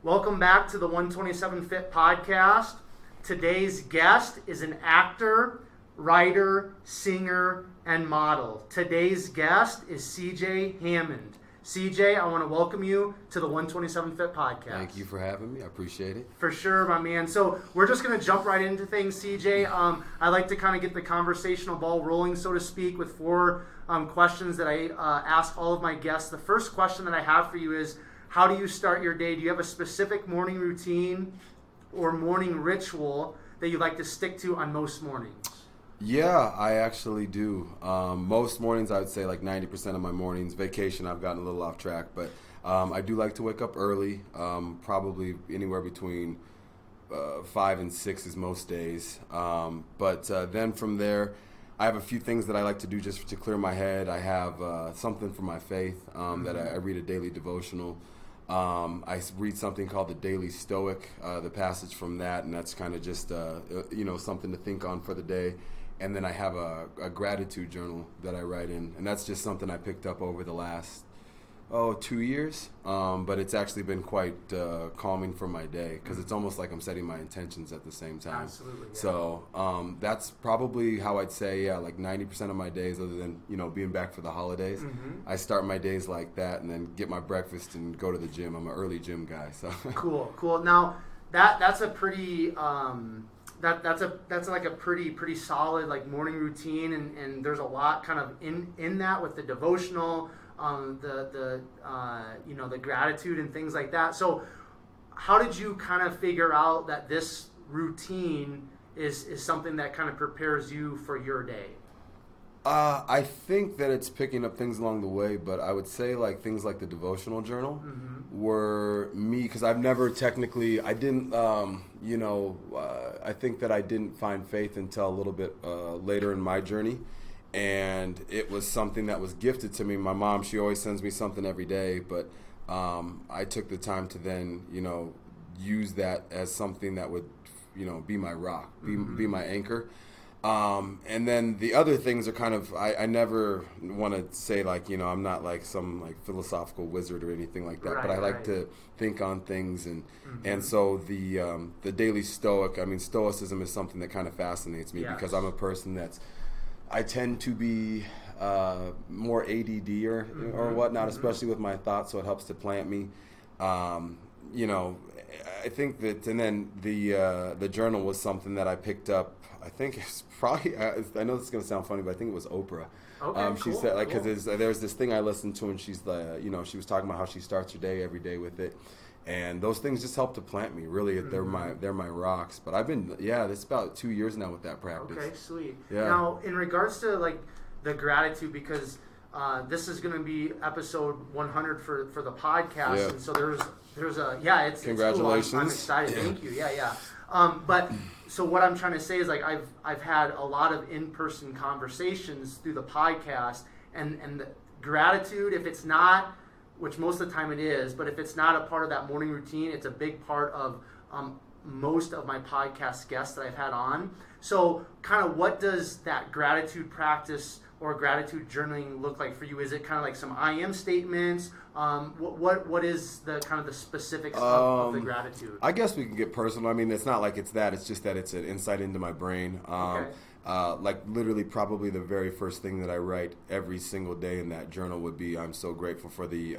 Welcome back to the 127 Fit podcast. Today's guest is an actor, writer, singer, and model. Today's guest is CJ Hammond. CJ, I want to welcome you to the 127 Fit podcast. Thank you for having me. I appreciate it. For sure, my man. So we're just going to jump right into things, CJ. I like to kind of get the conversational ball rolling, so to speak, with four questions that I ask all of my guests. The first question that I have for you is, how do you start your day? Do you have a specific morning routine or morning ritual that you like to stick to on most mornings? Yeah, I actually do. Most mornings, I would say like 90% of my mornings. Vacation, I've gotten a little off track, but I do like to wake up early, probably anywhere between 5 and 6 is most days. But then from there, I have a few things that I like to do just to clear my head. I have something for my faith that I read a daily devotional. I read something called the Daily Stoic, the passage from that, and that's kind of just something to think on for the day. And then I have a gratitude journal that I write in, and that's just something I picked up over the last 2 years. But it's actually been quite calming for my day because it's almost like I'm setting my intentions at the same time. Absolutely. Yeah. So that's probably how I'd say, like 90% of my days, other than being back for the holidays. I start my days like that, and then get my breakfast and go to the gym. I'm an early gym guy. So Cool. Now that's a pretty. That's like a pretty solid like morning routine, and there's a lot kind of in that with the devotional, the gratitude and things like that. So how did you kind of figure out that this routine is something that kind of prepares you for your day? I think that it's picking up things along the way, but I would say like things like the devotional journal were me, because I've never technically, I didn't, I think that I didn't find faith until a little bit later in my journey, and it was something that was gifted to me. My mom, she always sends me something every day, but I took the time to then, use that as something that would, be my rock, be my anchor. And then the other things are kind of, I never want to say like, I'm not like some like philosophical wizard or anything like that, but I like to think on things. And so the Daily Stoic, Stoicism is something that kind of fascinates me because I'm a person I tend to be more ADD or whatnot, especially with my thoughts. So it helps to plant me. I think that, and then the journal was something that I picked up. I think it's probably, I know this is going to sound funny, but I think it was Oprah. Okay, she said, like, because there's this thing I listened to, and she's she was talking about how she starts her day every day with it. And those things just help to plant me. Really, they're my rocks. But I've been, it's about 2 years now with that practice. Okay, sweet. Yeah. Now, in regards to like the gratitude, because this is going to be episode 100 for the podcast, yeah. And so there's it's congratulations. It's cool. I'm excited. Thank you. Yeah. But so what I'm trying to say is like I've had a lot of in-person conversations through the podcast, and the gratitude, if it's not, which most of the time it is, but if it's not a part of that morning routine, it's a big part of most of my podcast guests that I've had on. So kind of what does that gratitude practice or gratitude journaling look like for you? Is it kind of like some I am statements? What is the kind of the specifics of the gratitude? I guess we can get personal. It's not like it's that. It's just that it's an insight into my brain. Okay. Like literally probably the very first thing that I write every single day in that journal would be, I'm so grateful for the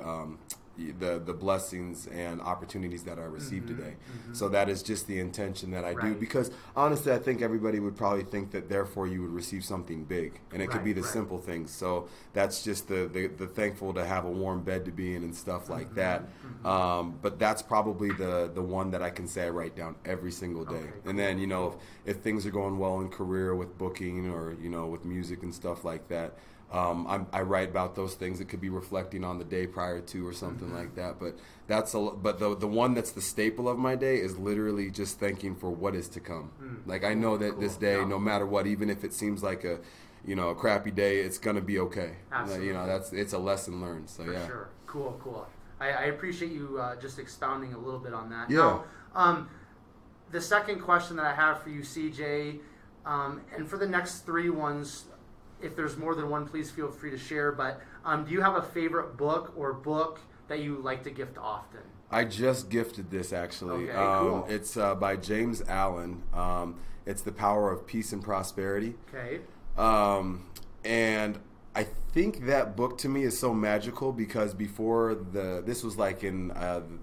blessings and opportunities that I received today. So that is just the intention that I do, because honestly I think everybody would probably think that therefore you would receive something big, and it could be the simple things. So that's just the thankful to have a warm bed to be in and stuff like that. But that's probably the one that I can say I write down every single day. Okay, cool. And then if things are going well in career with booking or with music and stuff like that, I write about those things. It could be reflecting on the day prior to or something like that. But the one that's the staple of my day is literally just thanking for what is to come. Like I know that this day, no matter what, even if it seems like a crappy day, it's gonna be okay. Absolutely. It's a lesson learned. So for sure. Cool. I appreciate you just expounding a little bit on that. Yeah. Now, the second question that I have for you, CJ, and for the next three ones, if there's more than one, please feel free to share. But do you have a favorite book or book that you like to gift often? I just gifted this, actually. Okay, cool. It's by James Allen. It's The Power of Peace and Prosperity. Okay. And I think that book to me is so magical because before this was like in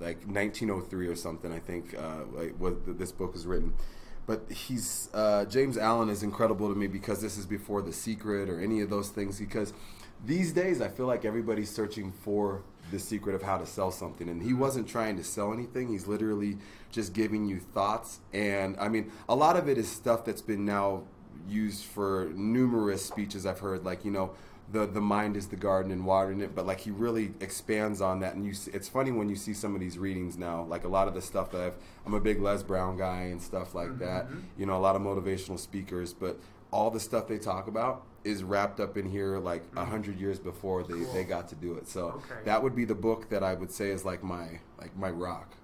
like 1903 or something, I think, this book was written. But James Allen is incredible to me because this is before The Secret or any of those things, because these days I feel like everybody's searching for the secret of how to sell something, and he wasn't trying to sell anything. He's literally just giving you thoughts. And I mean, a lot of it is stuff that's been now used for numerous speeches I've heard, like, the mind is the garden and watering it, but like he really expands on that. And it's funny when you see some of these readings now, like a lot of the stuff that I'm a big Les Brown guy and stuff like that, a lot of motivational speakers, but all the stuff they talk about is wrapped up in here like 100 years before they got to do it. So that would be the book that I would say is like my rock.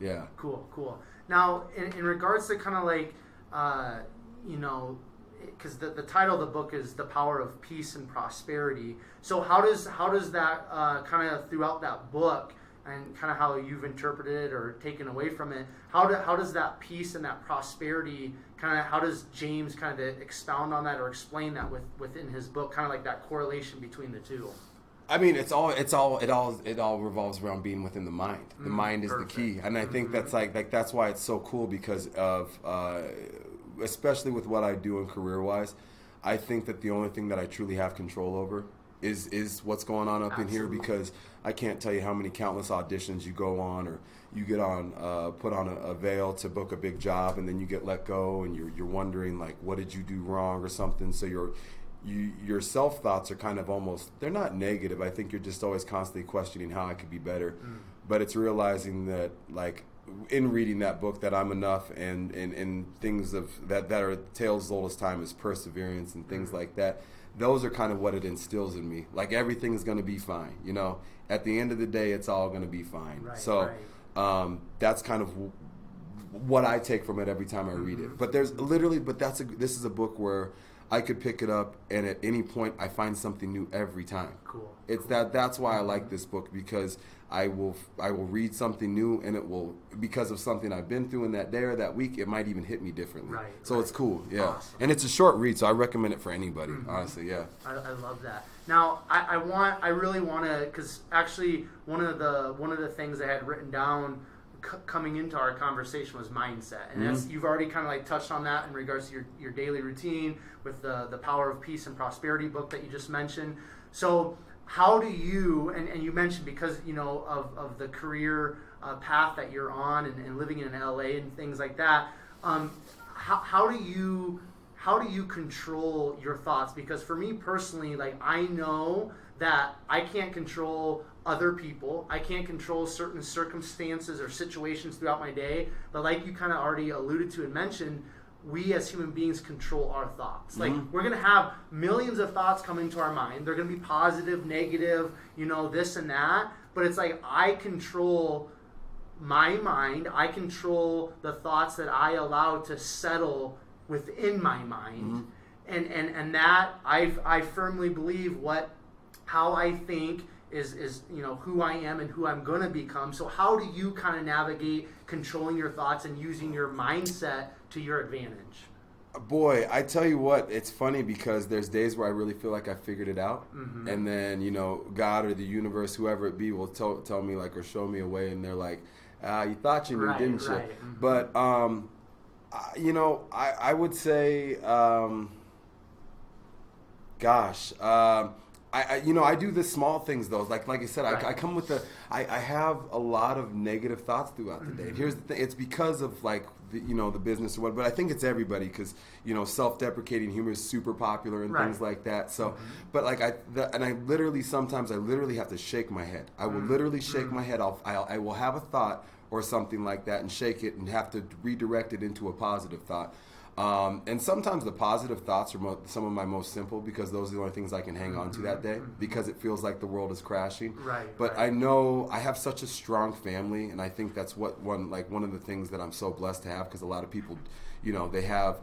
Yeah. Cool. Now, in regards to kind of like, because the title of the book is The Power of Peace and Prosperity. So how does that kind of throughout that book, and kind of how you've interpreted it or taken away from it, how does that peace and that prosperity how does James kind of expound on that or explain that within his book, kind of like that correlation between the two? I mean, it all revolves around being within the mind. The mind is Perfect. the key, and I think that's like that's why it's so cool, because of especially with what I do and career-wise, I think that the only thing that I truly have control over is what's going on up in here, because I can't tell you how many countless auditions you go on, or you get on put on a veil to book a big job, and then you get let go, and you're wondering like, what did you do wrong or something. So your self thoughts are kind of almost, they're not negative. I think you're just always constantly questioning how I could be better. But it's realizing that, like, in reading that book, that I'm enough, and things of that are tales as old as time, as perseverance and things like that. Those are kind of what it instills in me. Like, everything's going to be fine. At the end of the day, it's all going to be fine. Right, so that's kind of what I take from it every time I read it. But this is a book where I could pick it up, and at any point I find something new every time. Cool. That's why I like this book, because I will read something new, and it will, because of something I've been through in that day or that week, it might even hit me differently. Right. So it's cool. Yeah. Awesome. And it's a short read, so I recommend it for anybody. Honestly, yeah. I love that. Now, I really want to, because actually one of the things I had written down coming into our conversation was mindset, and that's, you've already kind of like touched on that in regards to your daily routine with the Power of Peace and Prosperity book that you just mentioned. So how do you, and you mentioned, because of the career path that you're on, and living in LA and things like that, how do you control your thoughts? Because for me personally, like, I know that I can't control other people. I can't control certain circumstances or situations throughout my day. But like you kind of already alluded to and mentioned, we as human beings control our thoughts. Like, we're going to have millions of thoughts come into our mind. They're going to be positive, negative, this and that. But it's like, I control my mind. I control the thoughts that I allow to settle within my mind. And that I firmly believe how I think is who I am and who I'm going to become. So how do you kind of navigate controlling your thoughts and using your mindset to your advantage? Boy, I tell you what, it's funny, because there's days where I really feel like I figured it out, and then God or the universe, whoever it be, will tell me, like, or show me a way, and they're like, you thought you knew, didn't you? But I would say, I do the small things, though. Like I said, I come with I have a lot of negative thoughts throughout the day. And here's the thing: it's because of like the business or what. But I think it's everybody, because self-deprecating humor is super popular and things like that. So, but like I literally sometimes have to shake my head. I will literally shake my head. I will have a thought or something like that and shake it and have to redirect it into a positive thought. And sometimes the positive thoughts are some of my most simple, because those are the only things I can hang on to that day, because it feels like the world is crashing. But I know I have such a strong family, and I think that's one of the things that I'm so blessed to have, because a lot of people, they have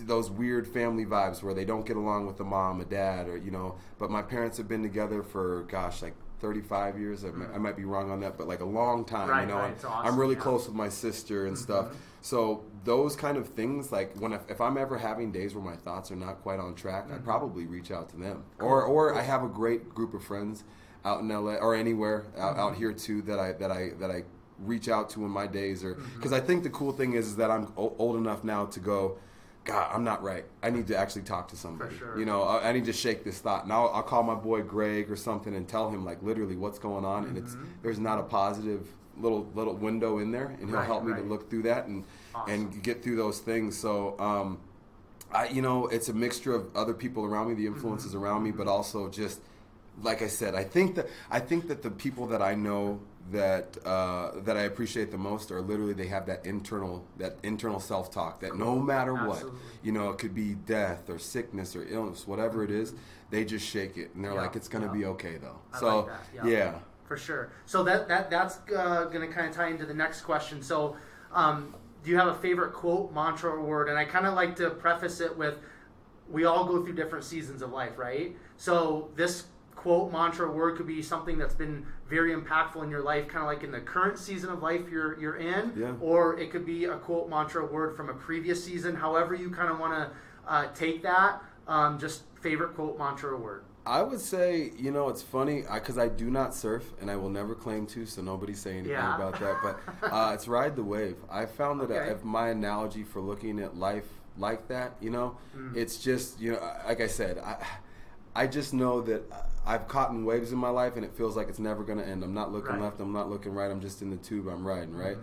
those weird family vibes where they don't get along with a mom, a dad, or but my parents have been together for like 35 years. I might be wrong on that, but like a long time. Right, you know, right. and It's awesome, I'm really yeah. close with my sister and stuff. So those kind of things, like if I'm ever having days where my thoughts are not quite on track, I probably reach out to them. Cool. Or I have a great group of friends out in LA or anywhere out here too that I reach out to in my days, or because I think the cool thing is that I'm old enough now to go, God, I'm not right. I need to actually talk to somebody. For sure. You know, I need to shake this thought. And I'll call my boy Greg or something and tell him like literally what's going on, and there's not a positive little window in there, and he'll help me to look through that and get through those things. So it's a mixture of other people around me, the influences around me, but also just like I said, I think that the people that I know that I appreciate the most are literally they have that internal self-talk that no matter what, you know, it could be death or sickness or illness, whatever it is, they just shake it and they're like, it's going to be okay though. I so like that. Yeah. For sure. So that's going to kind of tie into the next question. So do you have a favorite quote, mantra, or word? And I kind of like to preface it with, we all go through different seasons of life, right? So this quote, mantra, word could be something that's been very impactful in your life, kind of like in the current season of life you're in, or it could be a quote, mantra, word from a previous season. However you kind of want to take that. Just favorite quote, mantra, or word. I would say, you know, it's funny because I do not surf and I will never claim to, so nobody say anything about that. But it's ride the wave. I found that if my analogy for looking at life like that, you know, it's just, you know, like I said, I just know that I've caught in waves in my life and it feels like it's never going to end. I'm not looking left, I'm not looking right, I'm just in the tube, I'm riding, right?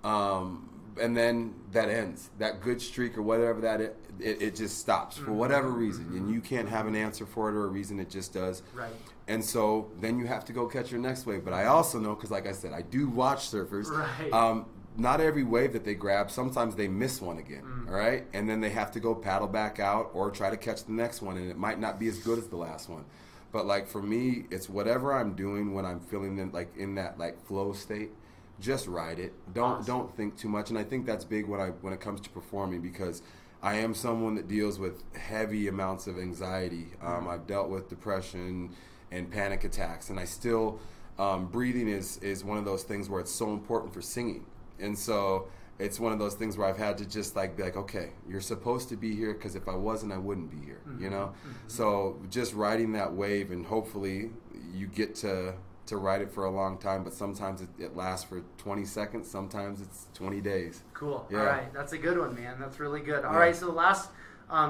And then that ends. That good streak or whatever that it just stops for whatever reason. And you can't have an answer for it or a reason, it just does. Right. And so then you have to go catch your next wave. But I also know, because like I said, I do watch surfers. Right. Not every wave that they grab, sometimes they miss one again, all right? And then they have to go paddle back out or try to catch the next one, and it might not be as good as the last one. But like for me, it's whatever I'm doing when I'm feeling in that like flow state, just ride it. Don't think too much. And I think that's big when it comes to performing, because I am someone that deals with heavy amounts of anxiety. I've dealt with depression and panic attacks, and I still breathing is one of those things where it's so important for singing. And so it's one of those things where I've had to just like be like, okay, you're supposed to be here, because if I wasn't, I wouldn't be here, you know? So just riding that wave, and hopefully you get to ride it for a long time, but sometimes it lasts for 20 seconds, sometimes it's 20 days. Cool. Yeah. All right. That's a good one, man. That's really good. All right, so the last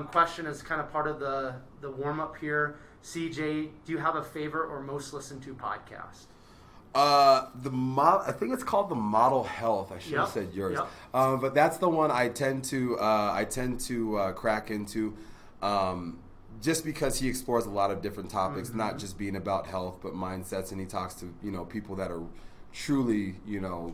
question is kind of part of the warm-up here. CJ, do you have a favorite or most listened to podcast? I think it's called the Model Health. I should have said yours. But that's the one I tend to crack into, just because he explores a lot of different topics, not just being about health, but mindsets, and he talks to, you know, people that are truly, you know,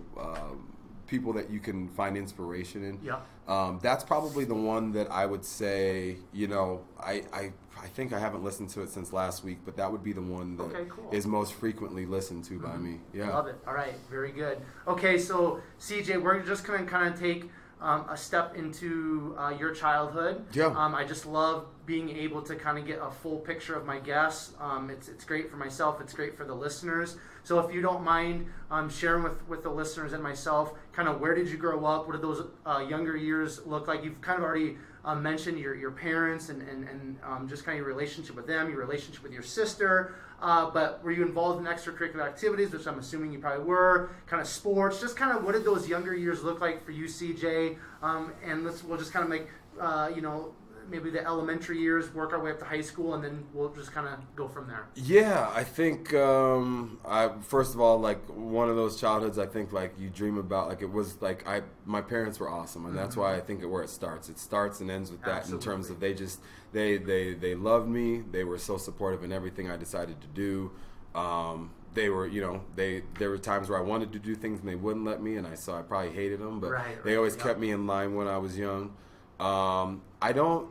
people that you can find inspiration in. That's probably the one that I would say, you know, I think I haven't listened to it since last week, but that would be the one that is most frequently listened to by me. Yeah. Love it. All right. Very good. Okay, so CJ, we're just going to kind of take a step into your childhood. I just love being able to kind of get a full picture of my guests. It's great for myself. It's great for the listeners. So if you don't mind sharing with the listeners and myself, kind of where did you grow up? What did those younger years look like? You've kind of already mentioned your parents and just kind of your relationship with them, your relationship with your sister. But were you involved in extracurricular activities, which I'm assuming you probably were, kind of sports? Just kind of what did those younger years look like for you, CJ? And we'll just kind of make, maybe the elementary years, work our way up to high school, and then we'll just kind of go from there. Yeah, I think, first of all, like, one of those childhoods, I think, like, you dream about, like, it was, like, my parents were awesome, and that's why I think where it starts. It starts and ends with that. Absolutely. In terms of they loved me, they were so supportive in everything I decided to do. They were, you know, there were times where I wanted to do things and they wouldn't let me, and I probably hated them, but they always kept me in line when I was young. I don't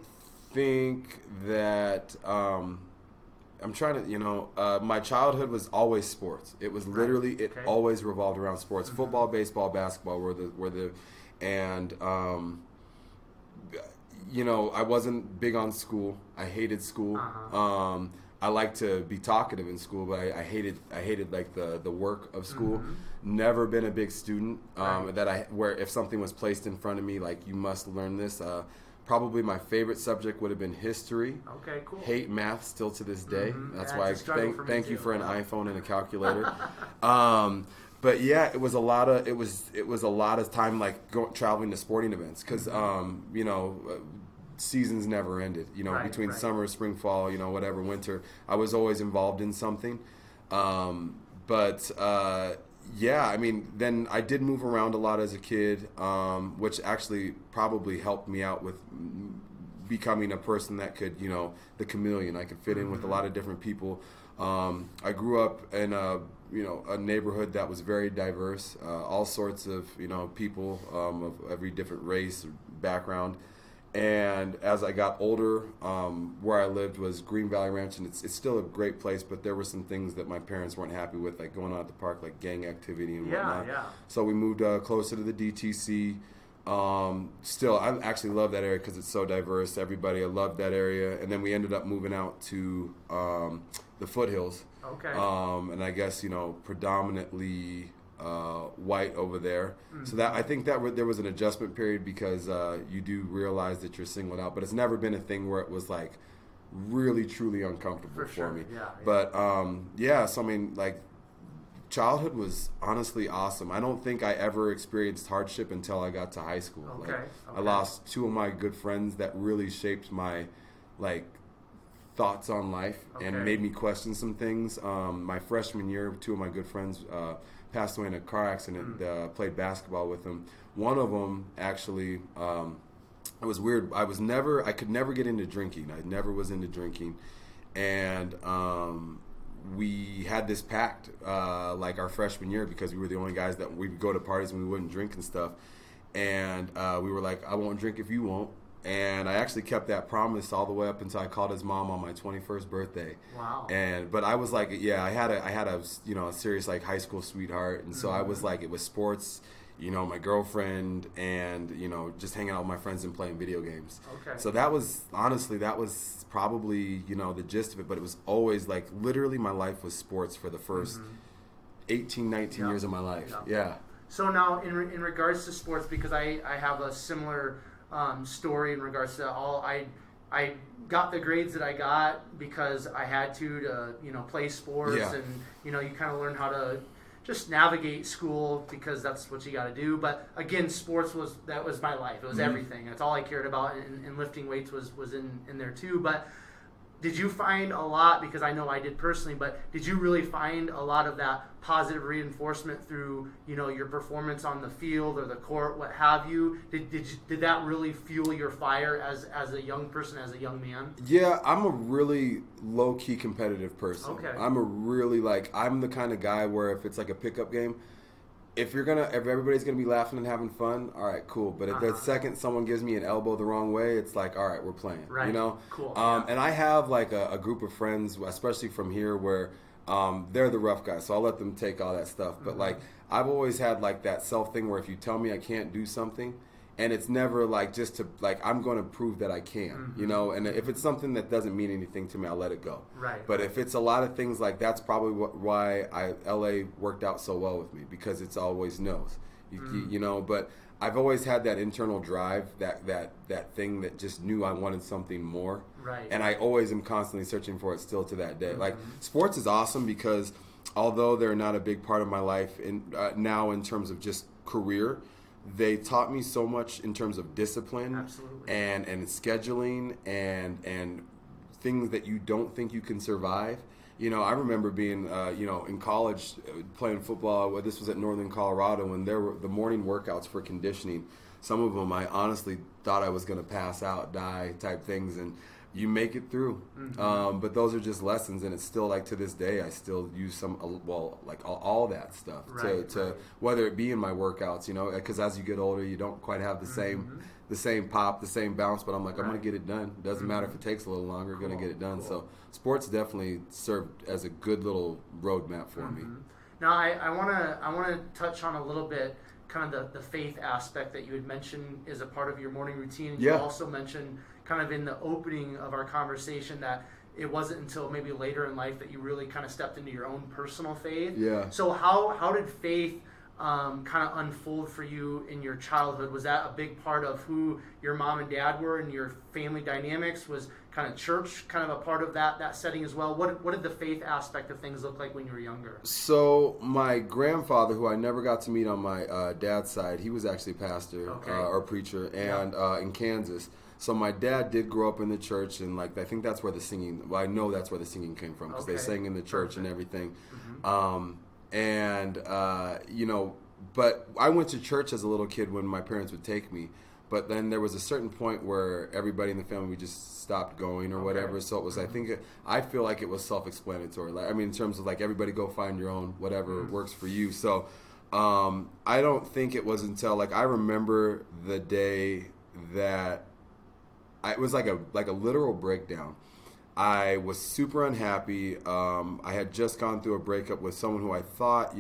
think that I'm trying to, you know, my childhood was always sports. It was literally always revolved around sports. Football, baseball, basketball and you know, I wasn't big on school. I hated school. I like to be talkative in school, but I hated like the work of school. Never been a big student. Where if something was placed in front of me, like you must learn this. Probably my favorite subject would have been history. Okay, cool. Hate math still to this day. That's Yeah, why it's a struggle for me thank too. you for an iPhone and a calculator. But yeah, it was a lot of time like traveling to sporting events because seasons never ended. Between summer, spring, fall, whatever, winter, I was always involved in something. Yeah, I mean, then I did move around a lot as a kid, which actually probably helped me out with becoming a person that could, the chameleon. I could fit in with a lot of different people. I grew up in a neighborhood that was very diverse, all sorts of, people of every different race or background. And as I got older, where I lived was Green Valley Ranch, and it's still a great place, but there were some things that my parents weren't happy with, like going out at the park, like gang activity and whatnot. Yeah. So we moved closer to the DTC. Still, I actually love that area because it's so diverse. Everybody, I love that area. And then we ended up moving out to the foothills. Okay. And I guess, predominantly white over there. So that I think that there was an adjustment period because you do realize that you're singled out, but it's never been a thing where it was like really truly uncomfortable for me. Yeah. But so I mean, like, childhood was honestly awesome. I don't think I ever experienced hardship until I got to high school. I lost two of my good friends that really shaped my thoughts on life and made me question some things. My freshman year, two of my good friends passed away in a car accident. Played basketball with them. One of them actually, it was weird. I could never get into drinking. I never was into drinking, and we had this pact our freshman year because we were the only guys that we would go to parties and we wouldn't drink and stuff. And we were like, I won't drink if you won't. And I actually kept that promise all the way up until I called his mom on my 21st birthday. Wow. But I was like, I had a a serious high school sweetheart, and so I was like, it was sports, my girlfriend, and just hanging out with my friends and playing video games. Okay. So that was probably the gist of it, but it was always literally my life was sports for the first 18, 19 years of my life. Yeah. So now in regards to sports, because I have a similar story in regards to I got the grades that I got because I had to play sports, and you kind of learn how to just navigate school because that's what you got to do. But again, sports was my life. It was everything. That's all I cared about, and lifting weights was in there too. But did you find a lot, because I know I did personally, but did you really find a lot of that positive reinforcement through, your performance on the field or the court, what have you? Did that really fuel your fire as a young person, as a young man? Yeah, I'm a really low-key competitive person. Okay. I'm I'm the kind of guy where if it's like a pickup game, if everybody's gonna be laughing and having fun, all right, cool. But if the second someone gives me an elbow the wrong way, it's like, all right, we're playing. Right. Cool. And I have a group of friends, especially from here, where they're the rough guys, so I'll let them take all that stuff. But I've always had that self thing where if you tell me I can't do something, and it's never just to I'm going to prove that I can, and if it's something that doesn't mean anything to me, I'll let it go. Right. But if it's a lot of things that's probably why LA worked out so well with me, because it's always no's, but I've always had that internal drive, that thing that just knew I wanted something more. Right. And I always am constantly searching for it still to that day. Sports is awesome because although they're not a big part of my life now in terms of just career, they taught me so much in terms of discipline. Absolutely. and scheduling and things that you don't think you can survive. I remember being, in college playing football. This was at Northern Colorado, and there were the morning workouts for conditioning. Some of them I honestly thought I was going to pass out, die type things, and you make it through. But those are just lessons, and it's still to this day I still use all that stuff to whether it be in my workouts, because as you get older you don't quite have the same pop, the same bounce, but I'm I'm going to get it done. It doesn't matter if it takes a little longer, going to get it done. Cool. So sports definitely served as a good little roadmap for me. Now I want to touch on a little bit kind of the faith aspect that you had mentioned is a part of your morning routine. And you also mentioned kind of in the opening of our conversation that it wasn't until maybe later in life that you really kind of stepped into your own personal faith. Yeah. So how did faith kind of unfold for you in your childhood? Was that a big part of who your mom and dad were and your family dynamics? Was kind of church kind of a part of that setting as well? What did the faith aspect of things look like when you were younger? So my grandfather, who I never got to meet on my dad's side, he was actually a pastor or preacher, and in Kansas. So my dad did grow up in the church, and like I think that's where the singing. Well, I know that's where the singing came from because they sang in the church and everything. But I went to church as a little kid when my parents would take me. But then there was a certain point where everybody in the family we just stopped going or whatever. So it was. I feel like it was self-explanatory. Like, I mean, in terms of like everybody go find your own whatever works for you. So I don't think it was until like I remember the day that it was like a literal breakdown. I was super unhappy. I had just gone through a breakup with someone who I thought,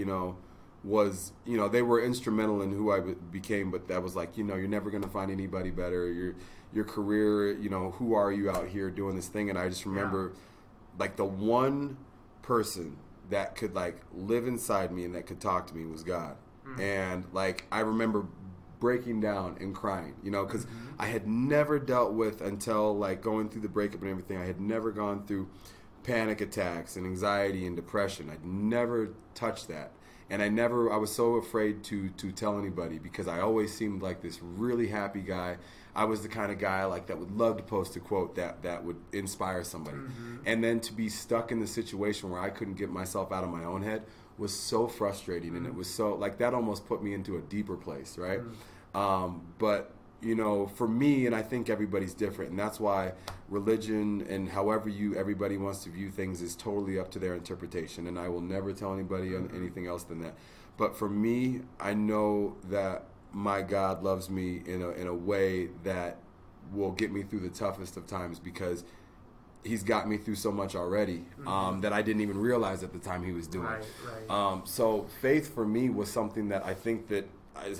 was, they were instrumental in who I became, but that was like, you're never going to find anybody better. Your career, who are you out here doing this thing? And I just remember like the one person that could like live inside me and that could talk to me was God. And like, I remember breaking down and crying, because I had never dealt with, until like going through the breakup and everything, I had never gone through panic attacks and anxiety and depression. I'd never touched that. And I was so afraid to tell anybody because I always seemed like this really happy guy. I was the kind of guy like that would love to post a quote that would inspire somebody. And then to be stuck in the situation where I couldn't get myself out of my own head was so frustrating. And it was so like that almost put me into a deeper place, right? But for me, and I think everybody's different, and that's why religion and however everybody wants to view things is totally up to their interpretation, and I will never tell anybody anything else than that. But for me, I know that my God loves me in a way that will get me through the toughest of times because He's got me through so much already that I didn't even realize at the time He was doing. Right. So faith for me was something that I think that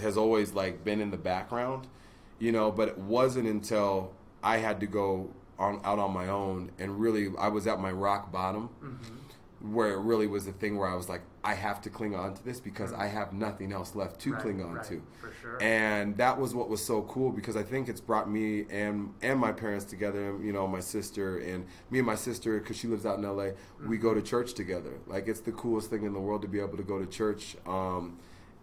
has always like been in the background. But it wasn't until I had to go out on my own and really I was at my rock bottom where it really was the thing where I was like, I have to cling on to this because I have nothing else left to cling on to. For sure. And that was what was so cool because I think it's brought me and my parents together, my sister and my sister, because she lives out in LA, we go to church together. Like it's the coolest thing in the world to be able to go to church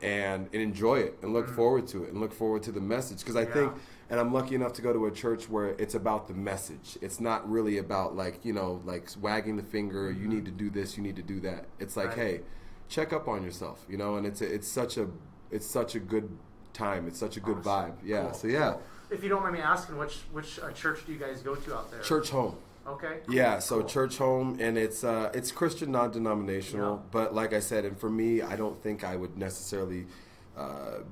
and enjoy it and look forward to it and look forward to the message. Because I think, and I'm lucky enough to go to a church where it's about the message. It's not really about like, like wagging the finger, you need to do this, you need to do that. It's like, hey, check up on yourself, and it's such a good time. It's such a good vibe. Yeah. Cool. So yeah. If you don't mind me asking, which church do you guys go to out there? Church Home. Okay. Yeah, so Church Home, and it's Christian non-denominational, but like I said, and for me, I don't think I would necessarily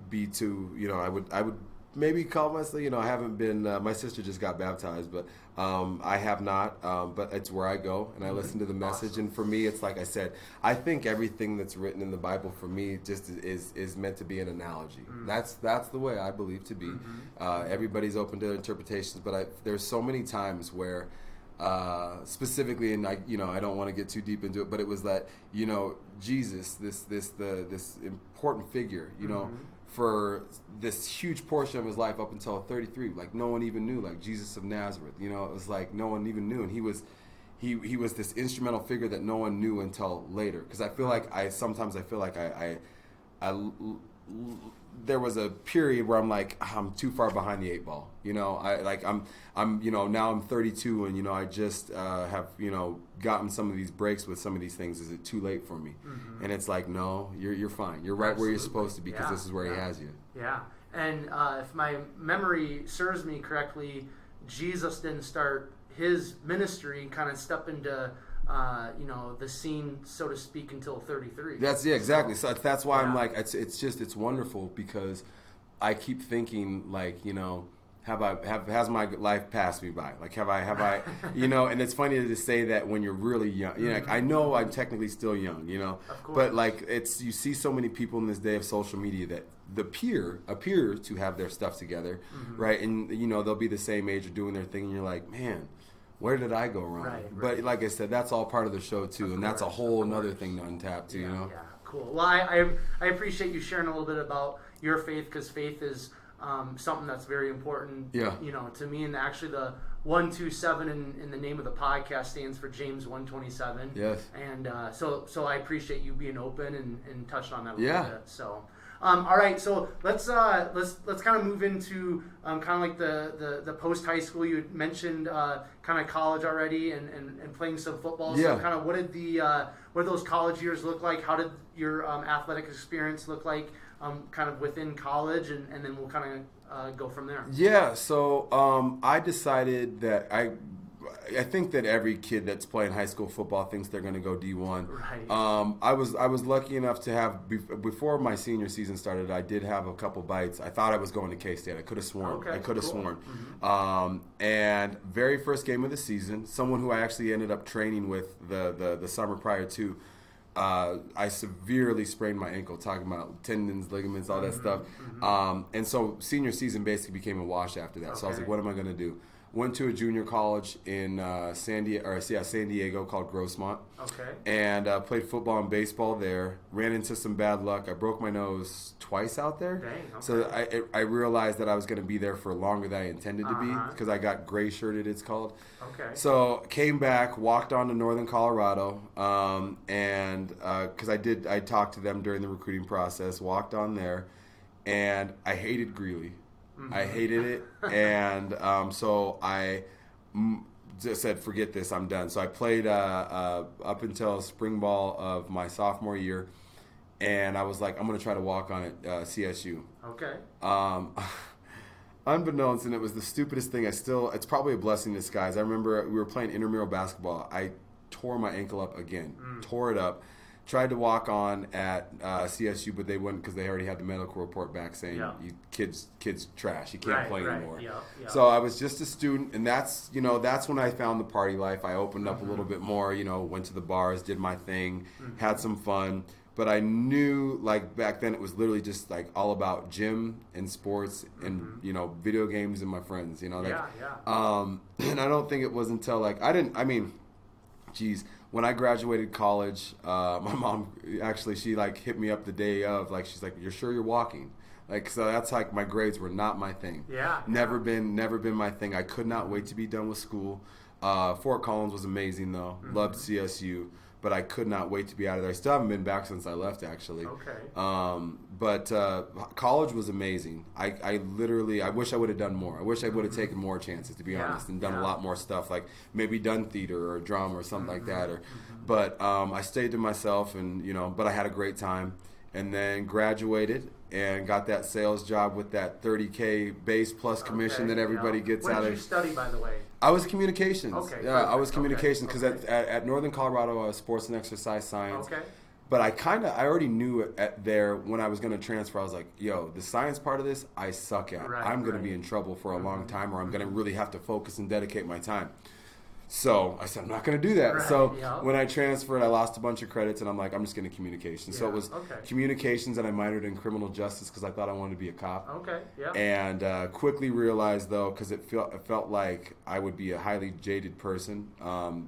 be too, I would maybe call myself, I haven't been, my sister just got baptized, but I have not, but it's where I go, and I listen to the message, and for me, it's like I said, I think everything that's written in the Bible for me just is meant to be an analogy. That's the way I believe to be. Everybody's open to their interpretations, but there's so many times where specifically, and I don't want to get too deep into it, but it was that Jesus, this important figure, for this huge portion of his life up until 33, like no one even knew, like Jesus of Nazareth, it was like no one even knew, and he was this instrumental figure that no one knew until later. Because I feel like I there was a period where I'm like, I'm too far behind the eight ball. I'm now I'm 32 and I just have gotten some of these breaks with some of these things. Is it too late for me? And it's like, no, you're fine. You're right where you're supposed to be because this is where He has you. Yeah. And if my memory serves me correctly, Jesus didn't start His ministry, kind of step into the scene, so to speak, until 33. Exactly. So that's why I'm like, it's wonderful because I keep thinking like, has my life passed me by? Like, have I, and it's funny to say that when you're really young, like, I know I'm technically still young, but like you see so many people in this day of social media that appear to have their stuff together, right? And, they'll be the same age or doing their thing and you're like, man, where did I go wrong? Right. But like I said, that's all part of the show too, and that's a whole another thing to untap too. Yeah, you know. Yeah. Cool. Well, I appreciate you sharing a little bit about your faith, because faith is something that's very important. Yeah. To me, and actually the 127 in the name of the podcast stands for James 1:27. Yes. And so I appreciate you being open and touched on that a little bit. So. All right, so let's kind of move into kind of like the post high school. You had mentioned kind of college already and playing some football. Yeah. So kind of what did those college years look like? How did your athletic experience look like kind of within college, and then we'll kind of go from there. Yeah. So I decided that I think that every kid that's playing high school football thinks they're going to go D1. Right. I was lucky enough to have, before my senior season started, I did have a couple bites. I thought I was going to K-State. I could have sworn. Okay, I could have cool. sworn. Mm-hmm. And very first game of the season, someone who I actually ended up training with the summer prior to, I severely sprained my ankle, talking about tendons, ligaments, all that stuff. Mm-hmm. And so senior season basically became a wash after that. Okay. So I was like, what am I going to do? Went to a junior college in San Diego called Grossmont. Okay. And played football and baseball there. Ran into some bad luck. I broke my nose twice out there. Dang, okay. So I realized that I was going to be there for longer than I intended to be, because I got gray shirted, it's called. Okay. So came back, walked on to Northern Colorado, and because I talked to them during the recruiting process, walked on there, and I hated Greeley. I hated it, and so I just said, forget this, I'm done. So I played up until spring ball of my sophomore year, and I was like, I'm going to try to walk on at CSU. Okay. Unbeknownst, and it was the stupidest thing. It's probably a blessing in disguise. I remember we were playing intramural basketball. I tore my ankle up again, tore it up. Tried to walk on at CSU, but they wouldn't, because they already had the medical report back saying, you kids trash. You can't play anymore. Yeah. So I was just a student, and that's when I found the party life. I opened up a little bit more, went to the bars, did my thing, had some fun. But I knew, like, back then it was literally just like all about gym and sports and video games and my friends. And I don't think it was until when I graduated college, my mom actually, she hit me up the day of, she's like, "You're sure you're walking?" So that's my grades were not my thing. Yeah. Never been my thing. I could not wait to be done with school. Fort Collins was amazing though. Loved CSU, but I could not wait to be out of there. I still haven't been back since I left, actually. Okay. But college was amazing. I literally, I wish I would have done more. I wish I would have taken more chances, to be honest, and done a lot more stuff, like maybe done theater or drama or something like that. But I stayed to myself, and but I had a great time, and then graduated and got that sales job with that $30K base plus commission that everybody gets out of. What did you study, by the way? I was communications. Okay. Yeah, I was communications, because at Northern Colorado I was sports and exercise science. Okay. But I already knew it there when I was going to transfer. I was like, yo, the science part of this, I suck at. I'm going to be in trouble for a long time, or I'm going to really have to focus and dedicate my time. So I said, I'm not going to do that. Right, so when I transferred, I lost a bunch of credits, and I'm like, I'm just going to communications. So it was communications, and I minored in criminal justice because I thought I wanted to be a cop. Okay, yeah. And quickly realized, though, because it felt like I would be a highly jaded person,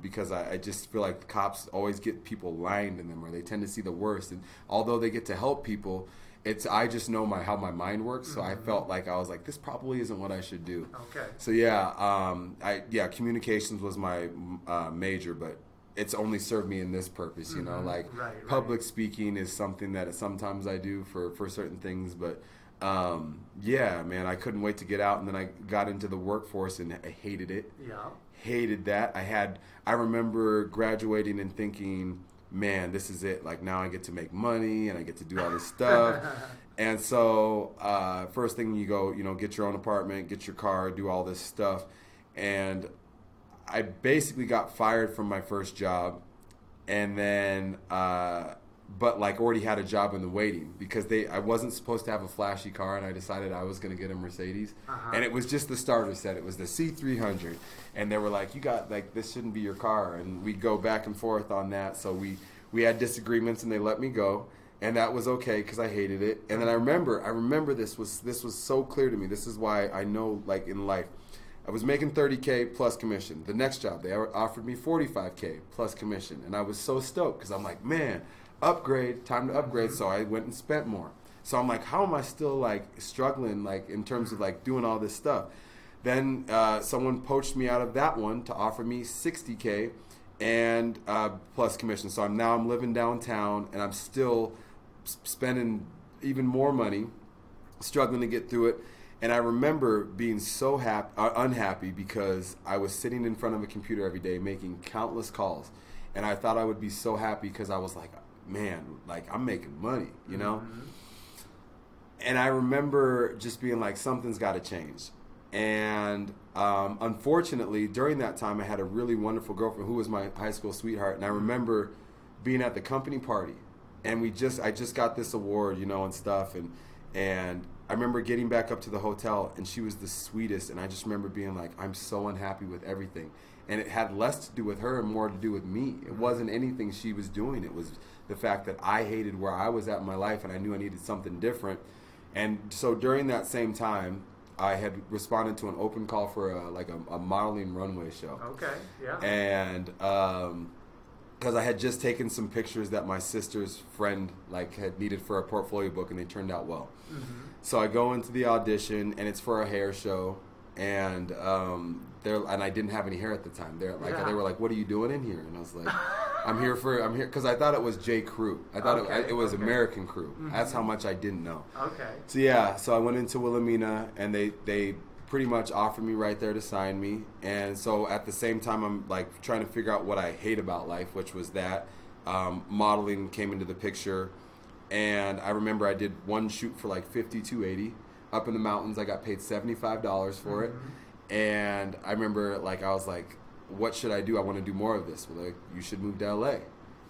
because I just feel like the cops always get people lined in them, or they tend to see the worst. And although they get to help people, I just know how my mind works, so I felt like I was like, this probably isn't what I should do. Okay. So communications was my major, but it's only served me in this purpose, public speaking is something that sometimes I do for certain things, but man, I couldn't wait to get out, and then I got into the workforce, and I hated it. Yeah. Hated that. I remember graduating and thinking, man, this is it. Now I get to make money, and I get to do all this stuff. And so first thing you go, get your own apartment, get your car, do all this stuff. And I basically got fired from my first job, and then but already had a job in the waiting, because I wasn't supposed to have a flashy car, and I decided I was going to get a Mercedes. And it was just the starter set. It was the C300. And they were like, you got, this shouldn't be your car. And we go back and forth on that. So we had disagreements, and they let me go. And that was okay, because I hated it. And then I remember this was so clear to me. This is why I know, in life, I was making $30K plus commission. The next job, they offered me $45K plus commission. And I was so stoked because I'm like, man, upgrade, time to upgrade. So I went and spent more. So I'm like, how am I still like struggling like in terms of like doing all this stuff? Then someone poached me out of that one to offer me $60K and plus commission. So I'm living downtown and I'm still spending even more money, struggling to get through it. And I remember being so unhappy because I was sitting in front of a computer every day making countless calls. And I thought I would be so happy because I was like, man, like I'm making money, you know? Mm-hmm. And I remember just being like, something's got to change. And unfortunately, during that time, I had a really wonderful girlfriend who was my high school sweetheart. And I remember being at the company party. And I just got this award, you know, and stuff. And I remember getting back up to the hotel, and she was the sweetest, and I just remember being like, I'm so unhappy with everything. And it had less to do with her and more to do with me. It wasn't anything she was doing. It was the fact that I hated where I was at in my life, and I knew I needed something different. And so during that same time, I had responded to an open call for a modeling runway show. Okay, yeah. And because I had just taken some pictures that my sister's friend like had needed for a portfolio book, and they turned out well. Mm-hmm. So I go into the audition, and it's for a hair show, and I didn't have any hair at the time. They were like, "What are you doing in here?" And I was like, I'm here because I thought it was J. Crew. I thought it was American Crew. Mm-hmm. That's how much I didn't know. Okay. So I went into Wilhelmina, and they pretty much offered me right there to sign me. And so at the same time, I'm like trying to figure out what I hate about life, which was that modeling came into the picture. And I remember I did one shoot for like $52.80 up in the mountains. I got paid $75 for it. And I remember like I was like, what should I do? I want to do more of this. Well, like, you should move to LA.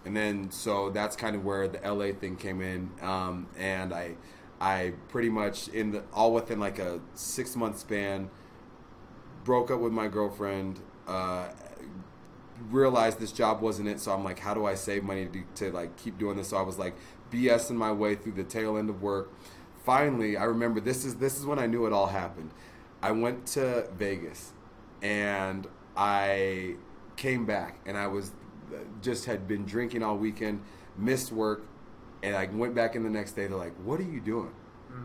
And then so that's kind of where the LA thing came in. And I pretty much all within like a 6-month span broke up with my girlfriend, realized this job wasn't it. So I'm like, how do I save money to like keep doing this? So I was like BSing my way through the tail end of work. Finally, I remember this is when I knew it all happened. I went to Vegas and I came back and I had been drinking all weekend, missed work, and I went back in the next day. They're like, "What are you doing?"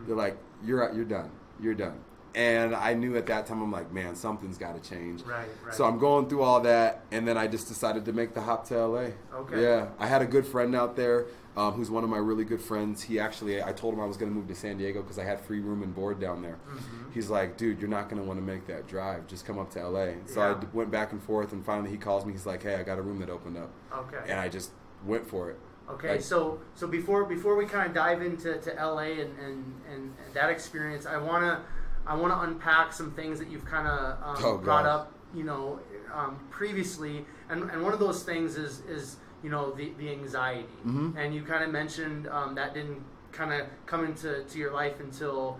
They're like, "You're done. You're done." And I knew at that time, I'm like, man, something's got to change. Right. So I'm going through all that, and then I just decided to make the hop to LA. Okay. Yeah. I had a good friend out there who's one of my really good friends. I told him I was going to move to San Diego because I had free room and board down there. Mm-hmm. He's like, dude, you're not going to want to make that drive. Just come up to LA. So I went back and forth, and finally he calls me. He's like, hey, I got a room that opened up. Okay. And I just went for it. Okay, so before we kind of dive into LA and that experience, I wanna unpack some things that you've kind of brought up, you know, previously, and one of those things is you know the anxiety, mm-hmm. and you kind of mentioned that didn't kind of come into your life until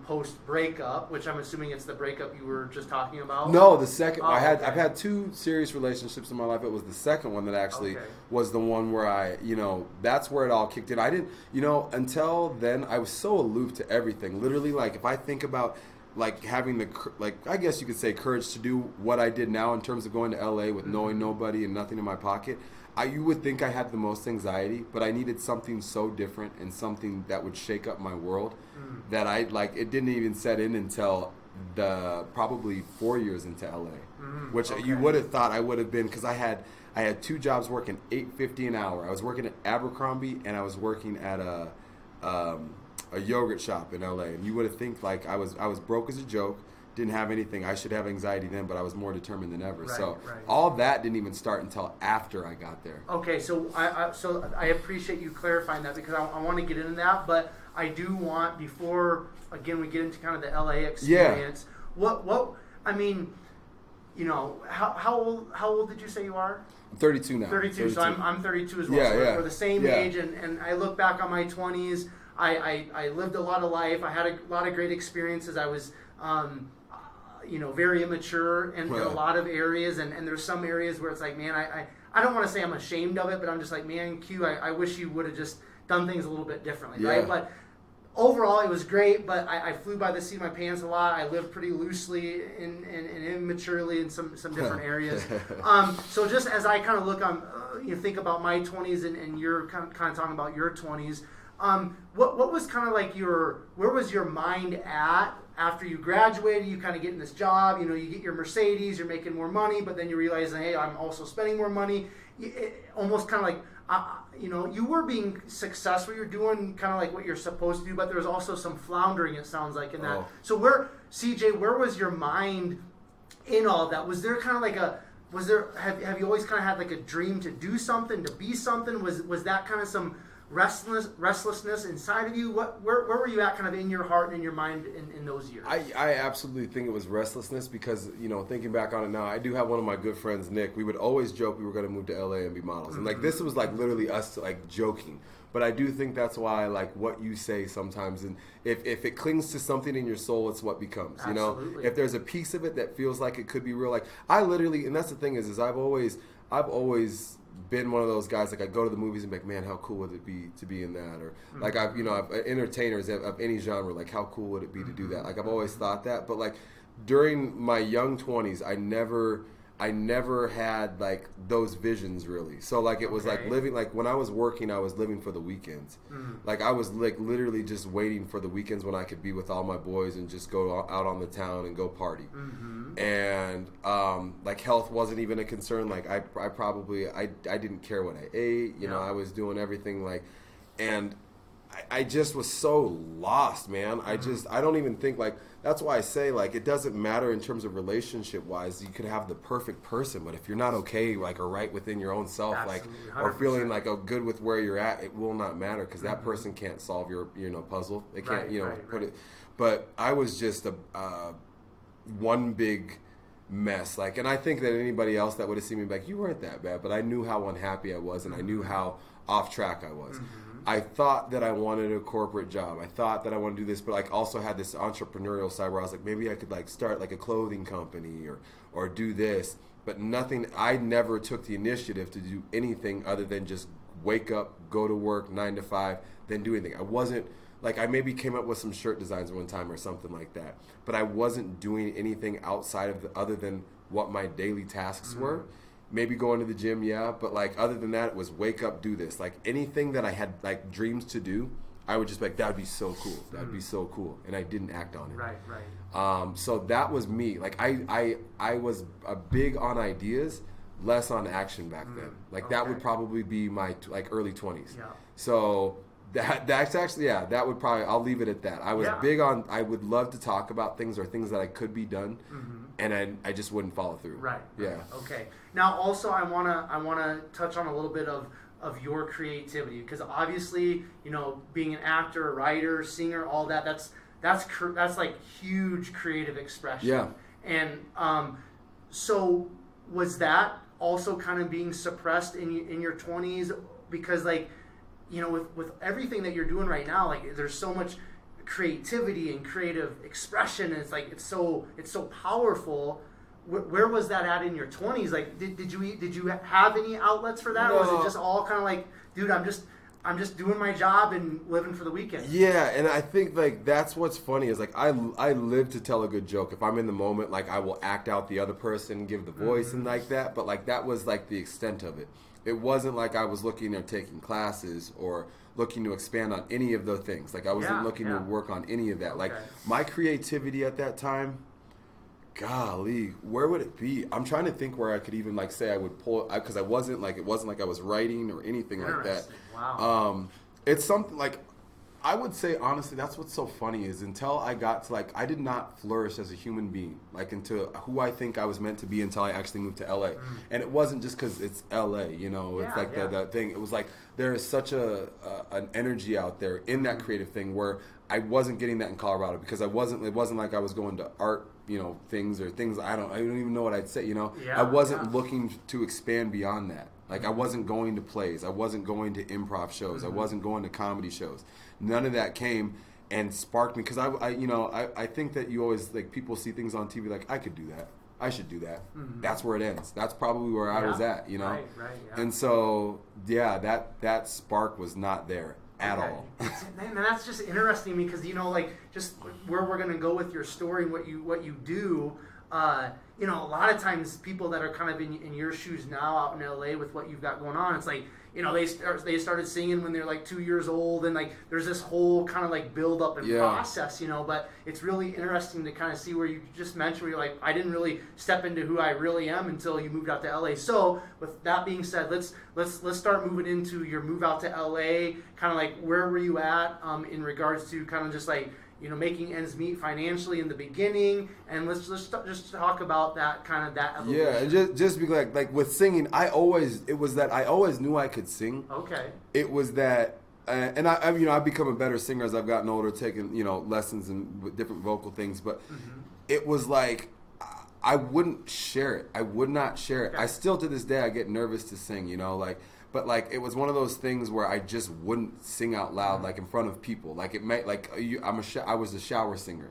post breakup, which I'm assuming it's the breakup you were just talking about. No, the second. I've had 2 serious relationships in my life. It was the second one that actually was the one where that's where it all kicked in. I didn't, until then I was so aloof to everything. Literally, like if I think about like having I guess you could say courage to do what I did now in terms of going to LA with knowing nobody and nothing in my pocket. You would think I had the most anxiety, but I needed something so different and something that would shake up my world that it didn't even set in until probably 4 years into LA, which you would have thought I would have been, because I had 2 jobs working $8.50 an hour. I was working at Abercrombie and I was working at a yogurt shop in LA, and you would have think like I was broke as a joke. Didn't have anything. I should have anxiety then, but I was more determined than ever. Right. All that didn't even start until after I got there. Okay, so I appreciate you clarifying that, because I want to get into that, but I do want, before again we get into kind of the LA experience. Yeah. What I mean, how old did you say you are? I'm 32 now. 32. So I'm 32 as well. Yeah, so we're the same age, and I look back on my 20s. I lived a lot of life. I had a lot of great experiences. I was very immature in a lot of areas, and there's some areas where it's like, man, I don't want to say I'm ashamed of it, but I'm just like, man, Q, I wish you would have just done things a little bit differently, right? But overall, it was great, but I flew by the seat of my pants a lot. I lived pretty loosely and immaturely in some different areas. So just as I kind of look on, think about my 20s and you're kind of talking about your 20s, what was kind of like where was your mind at after you graduated? You kind of get in this job, you get your Mercedes, you're making more money, but then you realize, hey, I'm also spending more money. Almost kind of like, you were being successful. You're doing kind of like what you're supposed to do, but there was also some floundering, it sounds like, in that. Oh. So CJ, where was your mind in all of that? Was there kind of like have you always kind of had like a dream to do something, to be something? Was that kind of some restlessness inside of you? Where were you at kind of in your heart and in your mind in those years? I absolutely think it was restlessness because, thinking back on it now, I do have one of my good friends, Nick. We would always joke we were going to move to LA and be models. And like, this was like literally us like joking. But I do think that's why, like, what you say sometimes, and if it clings to something in your soul, it's what becomes. Absolutely. If there's a piece of it that feels like it could be real, like I literally, and that's the thing is I've always been one of those guys, like I go to the movies and be like, man, how cool would it be to be in that? Or like I've entertainers of any genre, like how cool would it be to do that? Like I've always thought that, but like during my young 20s, I never had like those visions really. So like it was like living, like when I was working, I was living for the weekends. Like I was like literally just waiting for the weekends when I could be with all my boys and just go out on the town and go party. And like health wasn't even a concern. Like I didn't care what I ate. I was doing everything like, and I just was so lost, man. I don't even think like, that's why I say like it doesn't matter in terms of relationship wise. You could have the perfect person, but if you're not okay like or right within your own self, absolutely, like or feeling like good with where you're at, it will not matter because that person can't solve your puzzle. They can't put it. But I was just a one big mess. Like, and I think that anybody else that would have seen me like, you weren't that bad, but I knew how unhappy I was and I knew how off track I was. I thought that I wanted a corporate job. I thought that I wanted to do this, but like also had this entrepreneurial side where I was like, maybe I could like start like a clothing company or do this. But nothing, I never took the initiative to do anything other than just wake up, go to work 9 to 5, then do anything. I wasn't, like I maybe came up with some shirt designs one time or something like that. But I wasn't doing anything outside of other than what my daily tasks were. Maybe going to the gym, yeah, but like other than that, it was wake up, do this. Like anything that I had like dreams to do, I would just be like, that would be so cool. That would be so cool, and I didn't act on it. Right. So that was me. Like I was a big on ideas, less on action back then. Like that would probably be my like early 20s. Yeah. So that's actually that would probably, I'll leave it at that. I was big on, I would love to talk about things or things that I could be done, and I just wouldn't follow through. Right. Yeah. Okay. Now also I wanna touch on a little bit of your creativity, because obviously being an actor, writer, singer, all that's like huge creative expression. Yeah. And so was that also kind of being suppressed in your 20s, because like with everything that you're doing right now, like there's so much creativity and creative expression, and it's like it's so powerful. Where was that at in your 20s? Like did you have any outlets for that? No. Or was it just all kind of like, dude, I'm just doing my job and living for the weekend? Yeah, and I think like that's what's funny is like I live to tell a good joke. If I'm in the moment, like I will act out the other person, give the voice and like that, but like that was like the extent of it. It wasn't like I was looking at taking classes or looking to expand on any of those things. Like I wasn't looking to work on any of that. Like my creativity at that time, golly, where would it be? I'm trying to think where I could even like say I would pull, because it wasn't like I was writing or anything like that. Wow. It's something like, I would say honestly, that's what's so funny is until I got to like, I did not flourish as a human being, like into who I think I was meant to be until I actually moved to LA. And it wasn't just because it's LA, it's like that thing. It was like, there is such an energy out there in that creative thing where I wasn't getting that in Colorado, because it wasn't like I was going to art, things or things, I don't even know what I'd say, I wasn't looking to expand beyond that. Like I wasn't going to plays, I wasn't going to improv shows, I wasn't going to comedy shows. None of that came and sparked me, because I think that you always, like, people see things on TV like, I could do that, I should do that. That's where it ends. That's probably where I was at, Right, And so that spark was not there. at all. Man, that's just interesting because like just where we're gonna go with your story and what you do. A lot of times people that are kind of in your shoes now out in LA with what you've got going on, it's like they started singing when they're like 2 years old, and like there's this whole kind of like build up and process, But it's really interesting to kind of see where you just mentioned where you're like, I didn't really step into who I really am until you moved out to LA. So with that being said, let's start moving into your move out to LA. Kind of like where were you at in regards to kind of just like making ends meet financially in the beginning, and let's just talk about that kind of that evolution. Yeah, and just be like with singing, I always knew I could sing. Okay. It was that, and I've become a better singer as I've gotten older, taking lessons and different vocal things. But it was like I wouldn't share it. I would not share it. Okay. I still to this day I get nervous to sing. But like it was one of those things where I just wouldn't sing out loud like in front of people. Like it may like I was a shower singer.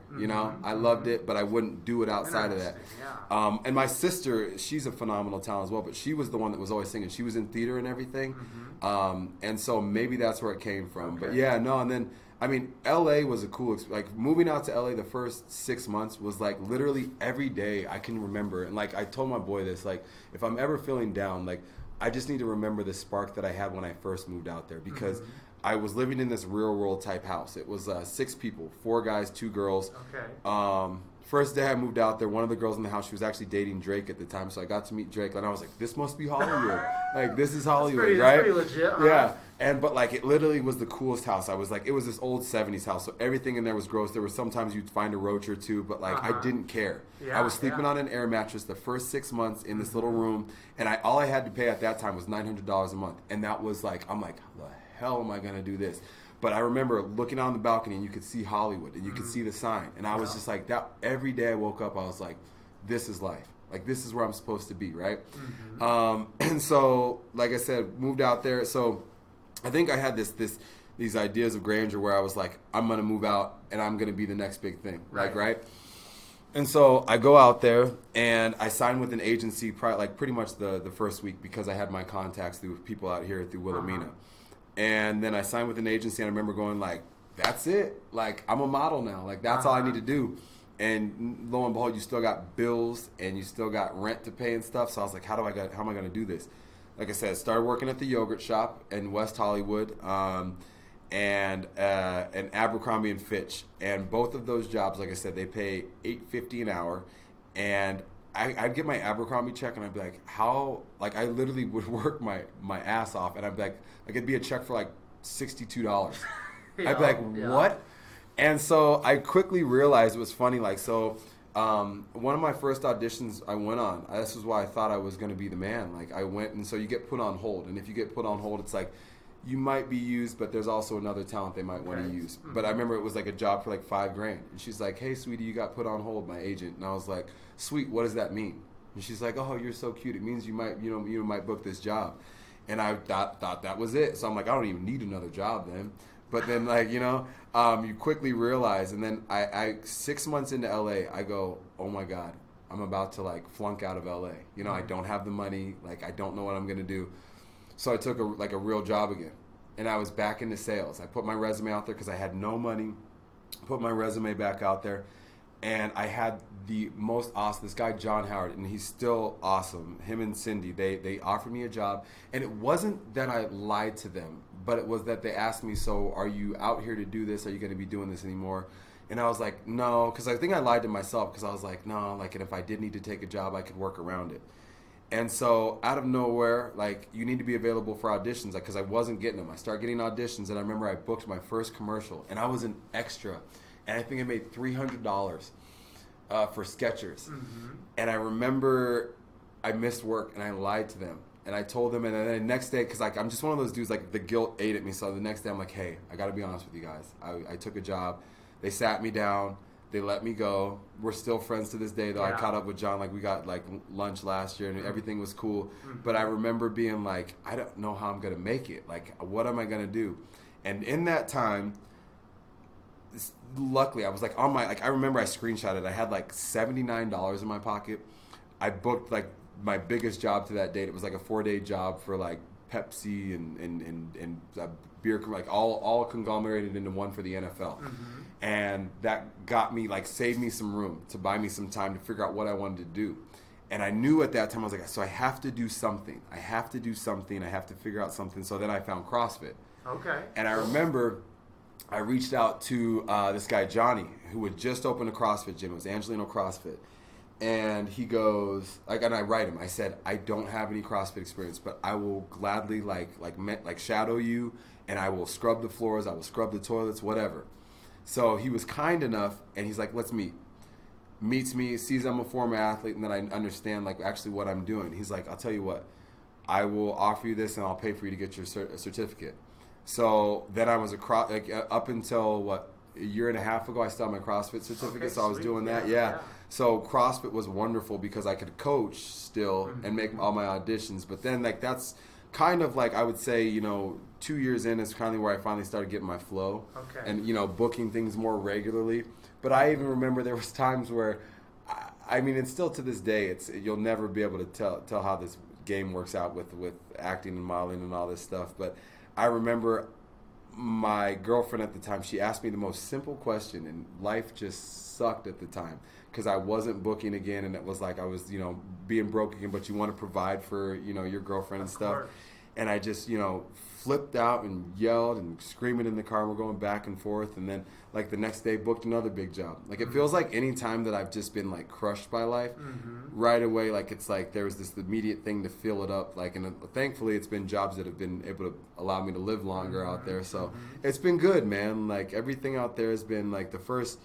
I loved it, but I wouldn't do it outside of that. Yeah. And my sister, she's a phenomenal talent as well, but she was the one that was always singing. She was in theater and everything, and so maybe that's where it came from. Okay. But yeah, no, and then. I mean, LA was a cool like moving out to LA the first 6 months was like literally every day I can remember. And like I told my boy this, like if I'm ever feeling down, like I just need to remember the spark that I had when I first moved out there, because I was living in this real world type house. It was 6 people, 4 guys, 2 girls. Okay. First day I moved out there, one of the girls in the house, she was actually dating Drake at the time, so I got to meet Drake, and I was like, this must be Hollywood. Like, this is Hollywood, right? That's pretty legit, huh? Yeah, but like, it literally was the coolest house. I was like, it was this old 70s house, so everything in there was gross. There was sometimes you'd find a roach or two, but like, I didn't care. Yeah, I was sleeping on an air mattress the first 6 months in this little room, and all I had to pay at that time was $900 a month, and that was like, I'm like, how the hell am I going to do this? But I remember looking on the balcony and you could see Hollywood and you could see the sign. And I was just like, that. Every day I woke up, I was like, this is life. Like, this is where I'm supposed to be, right? And so, like I said, moved out there. So I think I had these ideas of grandeur where I was like, I'm going to move out and I'm going to be the next big thing. Right? And so I go out there and I signed with an agency pretty much the first week, because I had my contacts through people out here through Wilhelmina. And then I signed with an agency, and I remember going like, that's it. Like, I'm a model now. Like, that's all I need to do. And lo and behold, you still got bills and you still got rent to pay and stuff. So I was like, how am I going to do this? Like I said, started working at the yogurt shop in West Hollywood, and Abercrombie and Fitch. And both of those jobs, like I said, they pay $8.50 an hour. And I'd get my Abercrombie check, and I'd be like, how? Like, I literally would work my ass off, and I'd be like it'd be a check for like $62. I'd be like, what? And so I quickly realized it was funny. Like, so one of my first auditions I went on, this is why I thought I was going to be the man. Like, I went, and so you get put on hold, and if you get put on hold, it's like, you might be used, but there's also another talent they might want to use. But I remember it was like a job for like $5,000. And she's like, hey, sweetie, you got put on hold, my agent. And I was like, sweet, what does that mean? And she's like, oh, you're so cute. It means you might book this job. And I thought that was it. So I'm like, I don't even need another job then. But then, like, you quickly realize. And then I 6 months into LA, I go, oh my God, I'm about to like flunk out of LA. I don't have the money. Like, I don't know what I'm going to do. So I took a real job again, and I was back into sales. I put my resume out there because I had no money, put my resume back out there, and I had the most awesome, this guy John Howard, and he's still awesome, him and Cindy, they offered me a job, and it wasn't that I lied to them, but it was that they asked me, so are you out here to do this? Are you going to be doing this anymore? And I was like, no, because I think I lied to myself, because I was like, no, like, and if I did need to take a job, I could work around it. And so out of nowhere, like, you need to be available for auditions, because I wasn't getting them. I started getting auditions, and I remember I booked my first commercial, and I was an extra, and I think I made $300 for Skechers. And I remember I missed work, and I lied to them, and I told them, and then the next day, because like, I'm just one of those dudes, like, the guilt ate at me, so the next day I'm like, hey, I got to be honest with you guys. I took a job. They sat me down. They let me go. We're still friends to this day, though. Yeah. I caught up with John. Like, we got, like, lunch last year, and everything was cool. But I remember being like, I don't know how I'm going to make it. Like, what am I going to do? And in that time, luckily, I was, like, on my, like, I remember I screenshotted. I had, like, $79 in my pocket. I booked, like, my biggest job to that date. It was, like, a 4-day job for, like, Pepsi and beer, like all conglomerated into one for the NFL. And that got me, like, saved me some room to buy me some time to figure out what I wanted to do. And I knew at that time, I was like, so I have to do something. I have to figure out something. So then I found CrossFit. Okay. And I remember I reached out to this guy, Johnny, who had just opened a CrossFit gym. It was Angelino CrossFit. And he goes, like, and I write him. I said, I don't have any CrossFit experience, but I will gladly, like shadow you, and I will scrub the floors, I will scrub the toilets, whatever. So he was kind enough, and he's like, let's meet. Meets me, sees I'm a former athlete, and then I understand, like, actually what I'm doing. He's like, I'll tell you what, I will offer you this, and I'll pay for you to get your certificate. So then I was up until, a year and a half ago, I still had my CrossFit certificate, Okay, so I was doing that. Yeah. So CrossFit was wonderful because I could coach still and make all my auditions. But then, like, that's kind of like, I would say, 2 years in is kind of where I finally started getting my flow. Okay. And, booking things more regularly. But I even remember there was times where, I mean, it's still to this day, you'll never be able to tell how this game works out with acting and modeling and all this stuff. But I remember my girlfriend at the time, she asked me the most simple question, and life just sucked at the time because I wasn't booking again, and it was like I was, being broke again, but you want to provide for, your girlfriend and stuff. And I just, flipped out and yelled and screaming in the car, and we're going back and forth. And then, like, the next day booked another big job. Like, it feels like any time that I've just been, like, crushed by life, right away, like, it's like there was this immediate thing to fill it up. Like, and thankfully it's been jobs that have been able to allow me to live longer out there. So it's been good, man. Like, everything out there has been, like, the first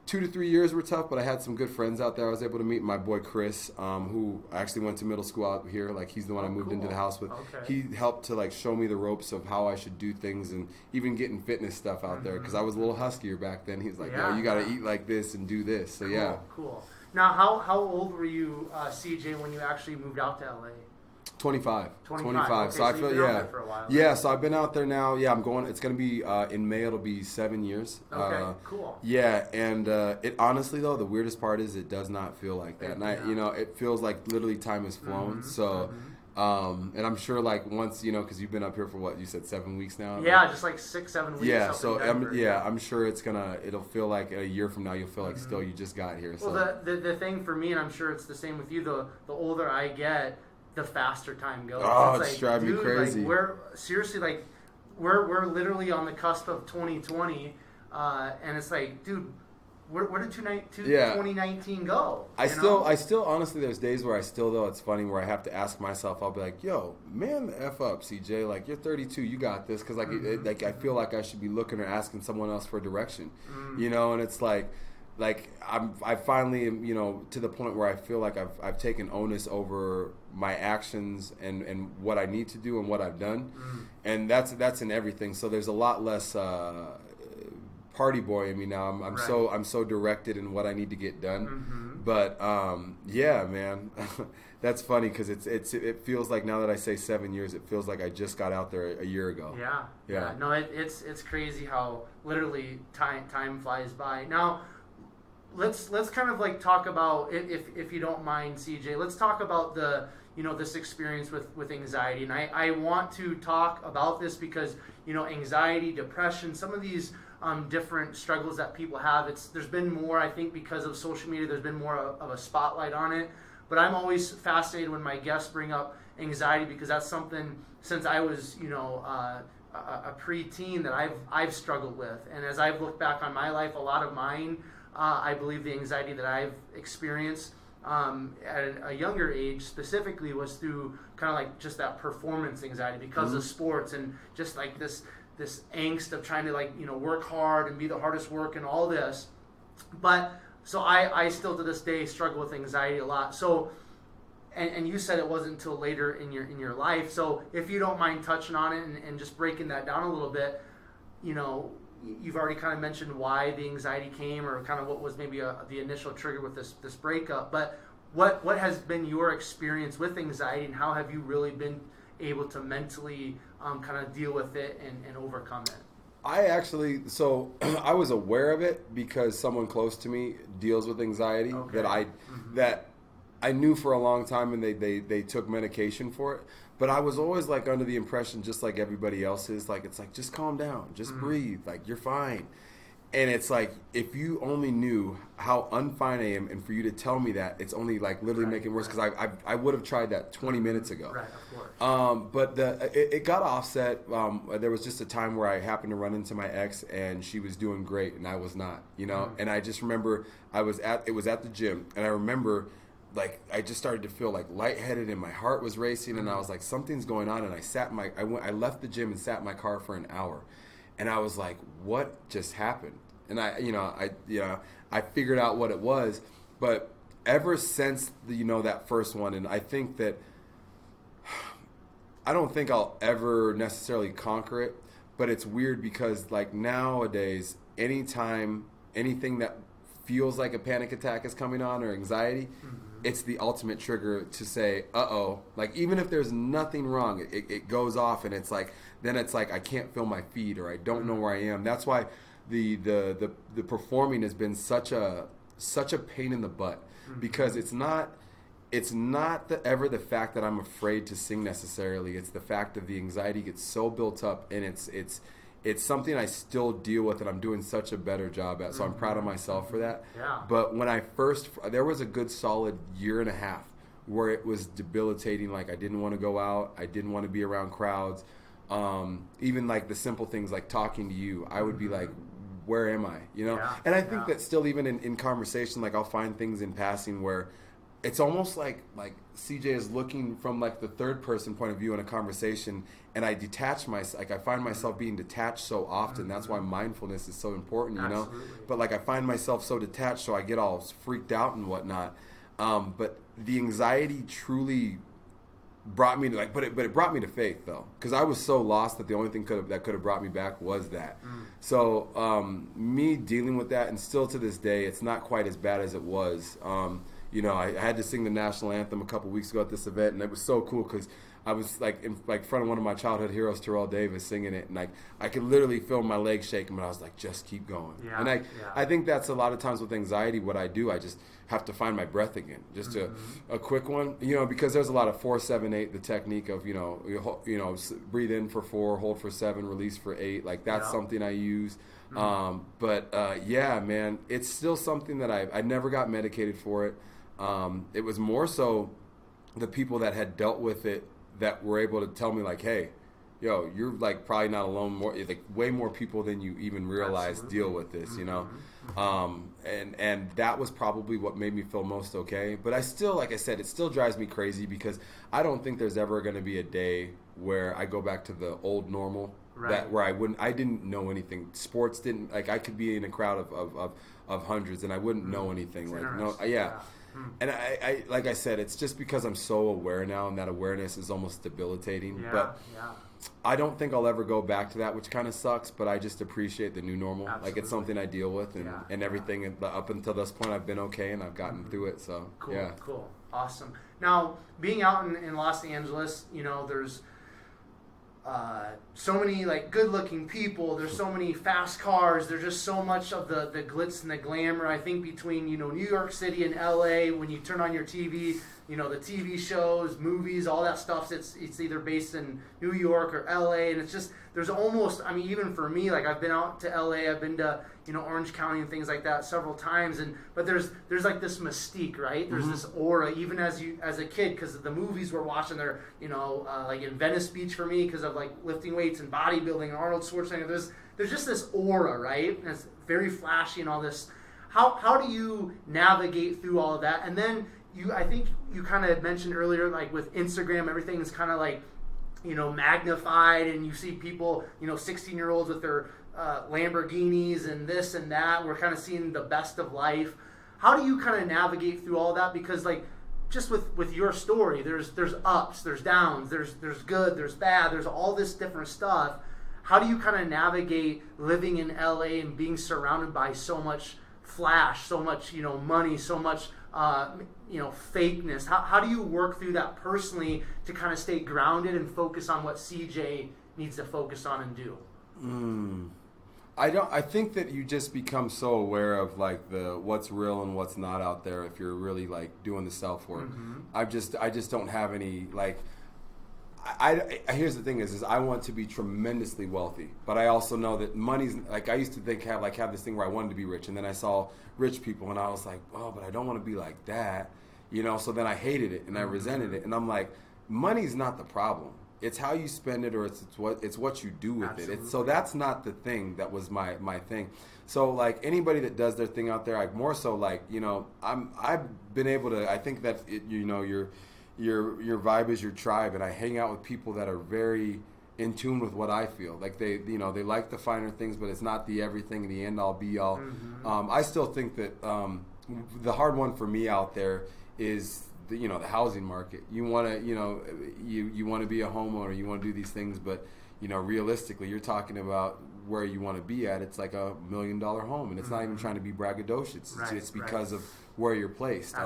2 to 3 years were tough, but I had some good friends out there. I was able to meet my boy Chris, who I actually went to middle school out here. Like, he's the one I moved into the house with. Okay. He helped to, like, show me the ropes of how I should do things, and even getting fitness stuff out there, because I was a little huskier back then. He's like, no, you got to eat like this and do this. So Cool. Now, how old were you, CJ, when you actually moved out to LA? 25. Okay, so I feel, you've been out there for a while, right? So I've been out there now. Yeah, I'm going. It's going to be in May. It'll be 7 years. Okay, cool. Yeah, and it honestly though, the weirdest part is it does not feel like that. And it feels like literally time has flown. And I'm sure, like, once because you've been up here for what you said, 7 weeks now. Yeah, just like 6-7 weeks. Yeah, so I'm sure it'll feel like a year from now you'll feel like still you just got here. So. Well, the thing for me, and I'm sure it's the same with you, the older I get, the faster time goes. Oh, it's driving me crazy. Like, we're literally on the cusp of 2020, and it's like, dude, where did 2019 go? I still honestly, there's days where though it's funny where I have to ask myself, I'll be like, yo, man, the F up, CJ, like, you're 32, you got this, because like I feel like I should be looking or asking someone else for direction, and it's like I finally am, to the point where I feel like I've taken onus over my actions and what I need to do and what I've done, and that's in everything. So there's a lot less party boy in me now. I'm so directed in what I need to get done. But yeah, man, that's funny because it feels like now that I say 7 years, it feels like I just got out there a year ago. Yeah. No, it's crazy how literally time flies by now. Let's kind of like talk about, if you don't mind, CJ, let's talk about this experience with anxiety. And I want to talk about this because, anxiety, depression, some of these different struggles that people have, there's been more, I think, because of social media, there's been more of a spotlight on it. But I'm always fascinated when my guests bring up anxiety, because that's something, since I was, a preteen, that I've struggled with. And as I've looked back on my life, a lot of mine, I believe the anxiety that I've experienced at a younger age specifically was through kind of like just that performance anxiety because of sports, and just like this angst of trying to work hard and be the hardest work and all this. But so I still to this day struggle with anxiety a lot. So and you said it wasn't until later in your life. So if you don't mind touching on it and just breaking that down a little bit, you've already kind of mentioned why the anxiety came, or kind of what was maybe the initial trigger with this breakup. But what has been your experience with anxiety, and how have you really been able to mentally kind of deal with it and overcome it? I was aware of it because someone close to me deals with anxiety. Okay. I knew for a long time, and they took medication for it. But I was always like under the impression, just like everybody else is, like it's like just calm down, just breathe, like you're fine. And it's like, if you only knew how unfine I am, and for you to tell me that, it's only like literally making it worse, because I would have tried that 20 minutes ago. Right, of course. But it got offset. There was just a time where I happened to run into my ex, and she was doing great, and I was not, you know. And I just remember it was at the gym, and I remember like I just started to feel like lightheaded, and my heart was racing, and I was like, something's going on. And I left the gym and sat in my car for an hour. And I was like, what just happened? And I figured out what it was. But ever since that first one, and I think that I don't think I'll ever necessarily conquer it, but it's weird because like nowadays, anytime anything that feels like a panic attack is coming on or anxiety, it's the ultimate trigger to say, uh-oh. Like, even if there's nothing wrong, it goes off, and it's like, then it's like, I can't feel my feet, or I don't know where I am. That's why the performing has been such a pain in the butt, because it's not ever the fact that I'm afraid to sing necessarily. It's the fact that the anxiety gets so built up, and it's something I still deal with, and I'm doing such a better job at. So I'm proud of myself for that. Yeah. But when there was a good solid year and a half where it was debilitating. Like, I didn't want to go out. I didn't want to be around crowds. Even like the simple things like talking to you, I would be like, where am I? You know? Yeah. And I think that still, even in conversation, like I'll find things in passing where it's almost like CJ is looking from like the third person point of view in a conversation, and I detach myself. Like, I find myself being detached so often. That's why mindfulness is so important, you know. But like, I find myself so detached, so I get all freaked out and whatnot. But the anxiety truly brought me to but it brought me to faith, though, because I was so lost that the only thing that could have brought me back was that. So me dealing with that, and still to this day, it's not quite as bad as it was. I had to sing the national anthem a couple weeks ago at this event, and it was so cool because I was like in front of one of my childhood heroes, Terrell Davis, singing it, and like I could literally feel my legs shaking, but I was like, just keep going. Yeah, and I think that's a lot of times with anxiety. What I do, I just have to find my breath again, just a quick one, because there's a lot of 4-7-8, the technique of breathe in for 4, hold for 7, release for 8. Like, that's something I use. Yeah, man, it's still something that I never got medicated for it. It was more so the people that had dealt with it that were able to tell me, like, hey, yo, you're like probably not alone. More like way more people than you even realize deal with this, and that was probably what made me feel most okay. But I still, like I said, it still drives me crazy because I don't think there's ever going to be a day where I go back to the old normal. Right. Where I didn't know anything. Sports didn't, like, I could be in a crowd of hundreds and I wouldn't know anything. Like, no, yeah. And I like I said, it's just because I'm so aware now, and that awareness is almost debilitating. I don't think I'll ever go back to that, which kind of sucks, but I just appreciate the new normal. Absolutely. Like, it's something I deal with, and everything up until this point I've been okay, and I've gotten through it. So Cool, awesome. Now, being out in Los Angeles, there's so many like good-looking people. There's so many fast cars. There's just so much of the glitz and the glamour. I think between New York City and LA, when you turn on your TV, the TV shows, movies, all that stuff. It's either based in New York or LA, and it's just there's almost. I mean, even for me, like I've been out to LA, I've been to Orange County and things like that several times, but there's like this mystique, right? There's this aura, even as a kid, because the movies we're watching, they're like in Venice Beach for me because of like lifting weights and bodybuilding and Arnold Schwarzenegger. There's just this aura, right? And it's very flashy and all this. How do you navigate through all of that? And then I think you kind of mentioned earlier, like with Instagram, everything is kind of like magnified, and you see people 16-year-olds with their Lamborghinis and this and that. We're kind of seeing the best of life. How do you kind of navigate through all that? Because like just with your story, there's ups, there's downs, there's good, there's bad, there's all this different stuff. How do you kind of navigate living in LA and being surrounded by so much flash, so much money, so much fakeness? How do you work through that personally to kind of stay grounded and focus on what CJ needs to focus on and do? I think that you just become so aware of like the what's real and what's not out there if you're really like doing the self work. I just don't have any like. I here's the thing is I want to be tremendously wealthy, but I also know that money's like I used to think have this thing where I wanted to be rich, and then I saw rich people and I was like, oh, but I don't want to be like that, you know. So then I hated it and I resented it, and I'm like, money's not the problem. It's how you spend it, or it's what you do with it. So that's not the thing that was my thing. So like anybody that does their thing out there, like more so like you know I've been able to. I think that you know your vibe is your tribe, and I hang out with people that are very in tune with what I feel. Like they like the finer things, but it's not the everything, the end all be all. I still think that the hard one for me out there is the housing market. You want to you want to be a homeowner, you want to do these things, but realistically, you're talking about where you want to be at. It's like $1 million home, and it's not even trying to be braggadocious. It's because of where you're placed.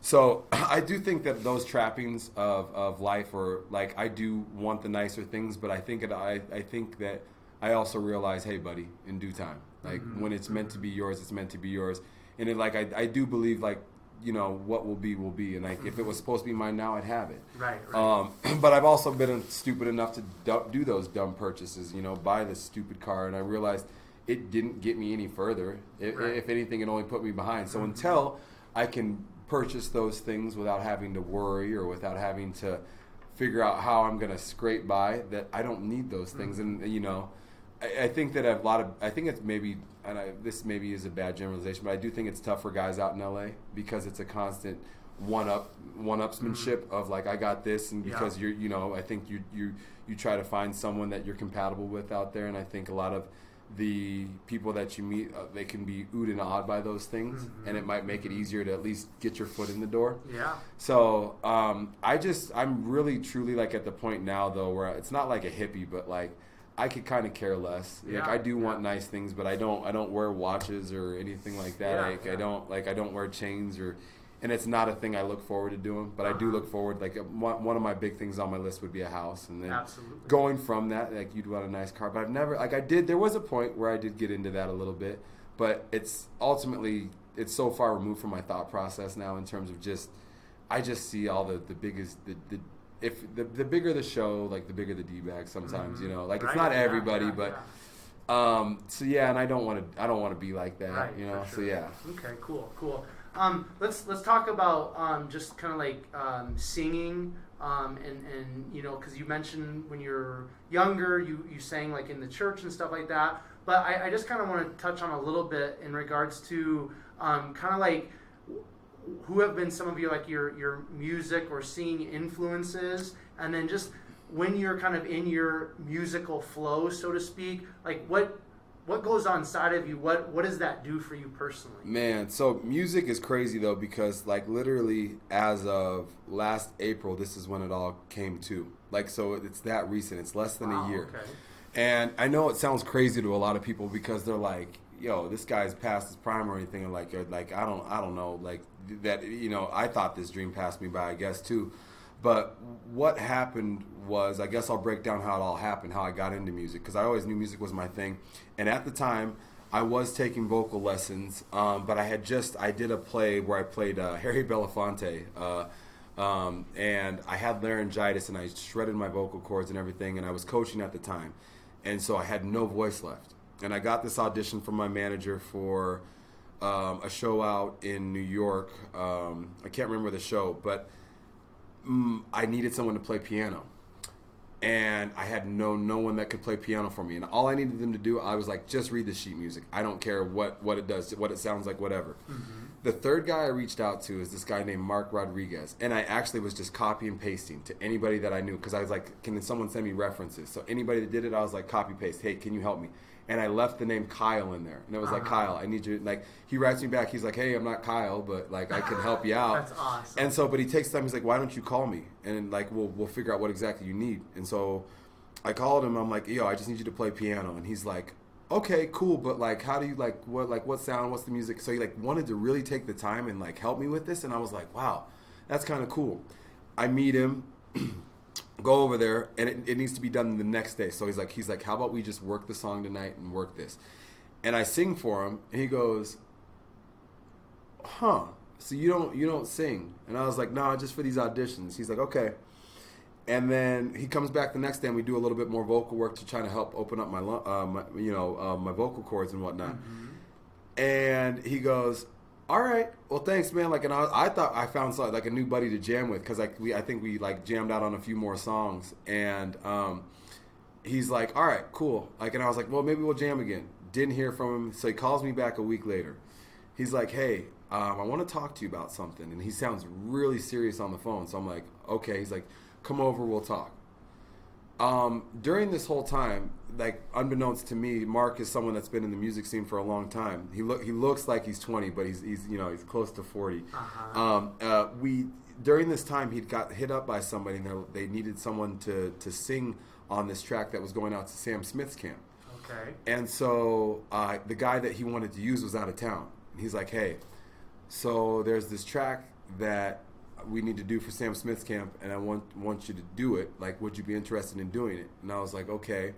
So I do think that those trappings of life are like I do want the nicer things, but I think that I also realize, hey, buddy, in due time, like when it's meant to be yours, it's meant to be yours. And it, like I do believe like what will be, and like if it was supposed to be mine now, I'd have it. Right. But I've also been stupid enough to do those dumb purchases, buy this stupid car, and I realized it didn't get me any further. If anything, it only put me behind. So until I can purchase those things without having to worry or without having to figure out how I'm going to scrape by, that I don't need those things. And I think that I think it's maybe, and this maybe is a bad generalization, but I do think it's tough for guys out in LA because it's a constant one-upsmanship of like I got this, and because I think you try to find someone that you're compatible with out there, and I think a lot of the people that you meet, they can be oohed and awed by those things, and it might make it easier to at least get your foot in the door. Yeah. So I'm really truly like at the point now though where it's not like a hippie, but like I could kind of care less. Yeah. Like I do want nice things, but I don't wear watches or anything like that. I don't wear chains and it's not a thing I look forward to doing, but I do look forward. Like one of my big things on my list would be a house, and then going from that, like you'd want a nice car. But I've never there was a point where I did get into that a little bit, but it's ultimately it's so far removed from my thought process now in terms of I just see all the biggest if the bigger the show, like the bigger the D-bag sometimes, like it's not everybody, but so yeah, and I don't want to be like that, sure. So yeah. Okay, cool. Let's talk about just kind of like singing, and because you mentioned when you're younger, you sang like in the church and stuff like that. But I just kind of want to touch on a little bit in regards to kind of like who have been some of your music or singing influences, and then just when you're kind of in your musical flow, so to speak, like what goes on inside of you? What does that do for you personally? Man, so music is crazy though, because like literally as of last April, this is when it all came to. Like, so it's that recent. It's less than a year. Okay. And I know it sounds crazy to a lot of people because they're like, yo, this guy's past his prime or anything, like I don't know, like that, I thought this dream passed me by, I guess too. But what happened was, I guess I'll break down how it all happened, how I got into music, because I always knew music was my thing. And at the time, I was taking vocal lessons, but I did a play where I played Harry Belafonte, and I had laryngitis, and I shredded my vocal cords and everything, and I was coaching at the time. And so I had no voice left. And I got this audition from my manager for a show out in New York. I can't remember the show, but I needed someone to play piano. And I had no one that could play piano for me. And all I needed them to do, I was like, just read the sheet music. I don't care what it does, what it sounds like, whatever. The third guy I reached out to is this guy named Mark Rodriguez. And I actually was just copy and pasting to anybody that I knew, because I was like, can someone send me references? So anybody that did it, I was like, copy paste. Hey, can you help me? And I left the name Kyle in there. And it was like, Kyle, I need you. Like, he writes me back. He's like, hey, I'm not Kyle, but like I can help you out. That's awesome. And so, but he takes time. He's like, why don't you call me? And like, we'll figure out what exactly you need. And so I called him. I'm like, yo, I just need you to play piano. And he's like, okay, cool. But like, how do you what sound? What's the music? So he like wanted to really take the time and like help me with this. And I was like, wow, that's kind of cool. I meet him. go over there, and it needs to be done the next day. So he's like, how about we just work the song tonight and work this? And I sing for him, and he goes, huh, so you don't sing? And I was like, no, just for these auditions. He's like, okay. And then he comes back the next day, and we do a little bit more vocal work to try to help open up my vocal cords and whatnot. Mm-hmm. And he goes, all right, well, thanks, man. Like, and I thought I found like a new buddy to jam with, because I think we like jammed out on a few more songs. And he's like, all right, cool. Like, and I was like, well, maybe we'll jam again. Didn't hear from him, so he calls me back a week later. He's like, hey, I want to talk to you about something. And he sounds really serious on the phone. So I'm like, okay. He's like, come over, we'll talk. During this whole time, like, unbeknownst to me, Mark is someone that's been in the music scene for a long time. He looks like he's 20, but he's close to 40. Uh-huh. During this time, he'd got hit up by somebody, and they needed someone to sing on this track that was going out to Sam Smith's camp. Okay. And so the guy that he wanted to use was out of town. And he's like, hey, so there's this track that we need to do for Sam Smith's camp, and I want you to do it. Like, would you be interested in doing it? And I was like, okay.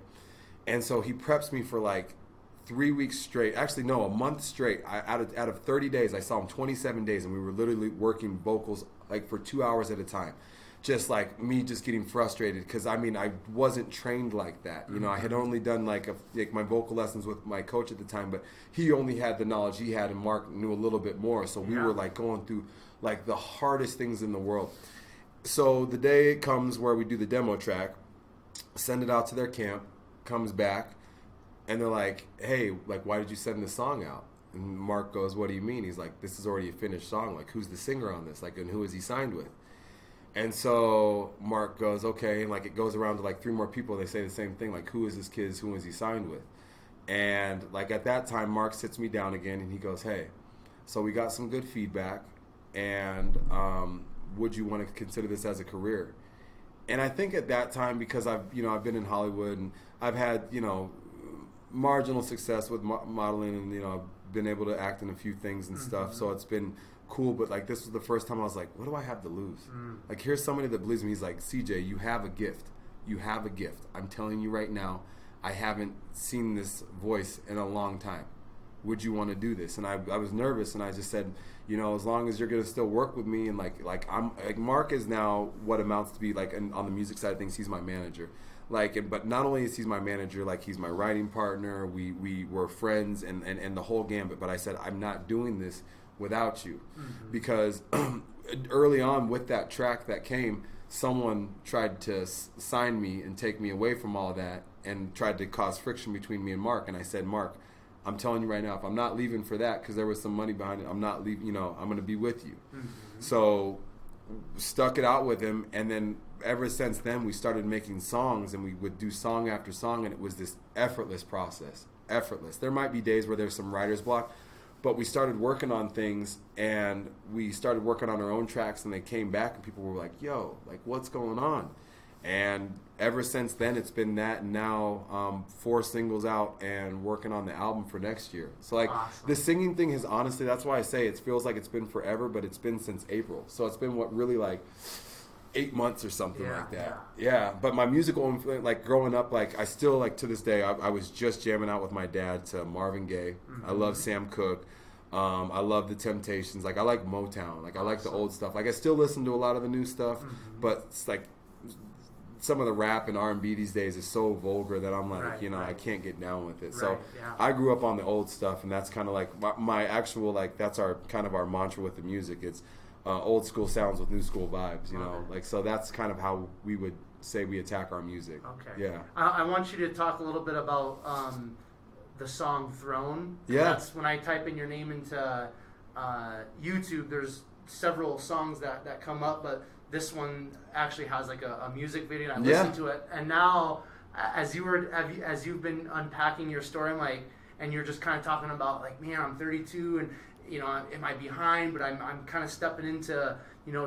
And so he preps me for like 3 weeks straight. Actually, no, a month straight. Out of 30 days, I saw him 27 days, and we were literally working vocals like for 2 hours at a time. Just like me just getting frustrated, because I wasn't trained like that. You know, I had only done like my vocal lessons with my coach at the time, but he only had the knowledge he had, and Mark knew a little bit more. So we were like going through like the hardest things in the world. So the day comes where we do the demo track, send it out to their camp, comes back, and they're like, hey, like, why did you send this song out? And Mark goes, what do you mean? He's like, this is already a finished song. Like, who's the singer on this? Like, and who is he signed with? And so Mark goes, okay, and like it goes around to like 3 more people. They say the same thing, like, who is this kid? Who is he signed with? And like at that time, Mark sits me down again, and he goes, hey, so we got some good feedback, and would you want to consider this as a career? And I think at that time, because I've been in Hollywood, and I've had, marginal success with modeling, and, I've been able to act in a few things and stuff. So it's been cool, but like this was the first time I was like, what do I have to lose? Like, here's somebody that believes me. He's like, CJ, you have a gift. You have a gift. I'm telling you right now, I haven't seen this voice in a long time. Would you want to do this? And I was nervous, and I just said, as long as you're going to still work with me, and like I'm like, Mark is now what amounts to be like, and on the music side of things, he's my manager. Like, but not only is he my manager, like, he's my writing partner. We were friends, and the whole gambit. But I said, I'm not doing this without you, because early on with that track that came, someone tried to sign me and take me away from all that, and tried to cause friction between me and Mark. And I said, Mark, I'm telling you right now, if I'm not leaving for that, because there was some money behind it, I'm not leaving. I'm going to be with you. So stuck it out with him, and then ever since then we started making songs, and we would do song after song, and it was this effortless process. Effortless. There might be days where there's some writer's block, but we started working on things, and we started working on our own tracks, and they came back, and people were like, yo, like, what's going on? And ever since then, it's been that, and now 4 singles out and working on the album for next year. So, like, the singing thing has, honestly, that's why I say it feels like it's been forever, but it's been since April. So it's been, really, like 8 months or something like that. Yeah. But my musical influence, like, growing up, like, I still, like, to this day, I was just jamming out with my dad to Marvin Gaye. I love Sam Cooke. I love the Temptations. Like, I like Motown. Like, I like the old stuff. Like, I still listen to a lot of the new stuff, but it's like some of the rap and R&B these days is so vulgar that I'm like, I can't get down with it. So I grew up on the old stuff, and that's kind of like my actual, like, that's our kind of our mantra with the music. It's old school sounds with new school vibes, you know. Like, so that's kind of how we would say we attack our music. Okay. Yeah. I want you to talk a little bit about the song Throne. Yeah. That's when I type in your name into YouTube, there's several songs that come up, but this one actually has like a music video, and I listened to it. And now, as you've been unpacking your story, I'm like, and you're just kind of talking about like, man, I'm 32, and am I behind? But I'm kind of stepping into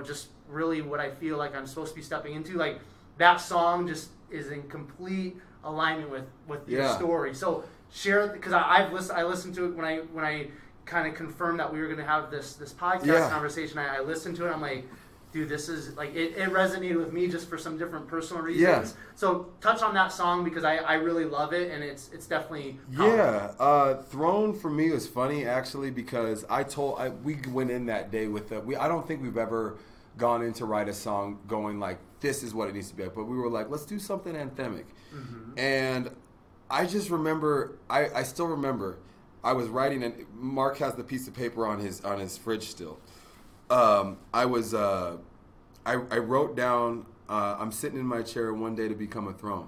just really what I feel like I'm supposed to be stepping into. Like, that song just is in complete alignment with your story. So share, because I listened to it when I kind of confirmed that we were going to have this podcast conversation. I listened to it. I'm like, dude, this is like it resonated with me just for some different personal reasons. Yeah. So touch on that song because I really love it, and it's definitely powerful. Yeah. Throne for me was funny actually because we went in that day with I don't think we've ever gone in to write a song going like this is what it needs to be, but we were like, let's do something anthemic. And I just remember, I still remember, I was writing, and Mark has the piece of paper on his fridge still. I wrote down, I'm sitting in my chair one day to become a throne.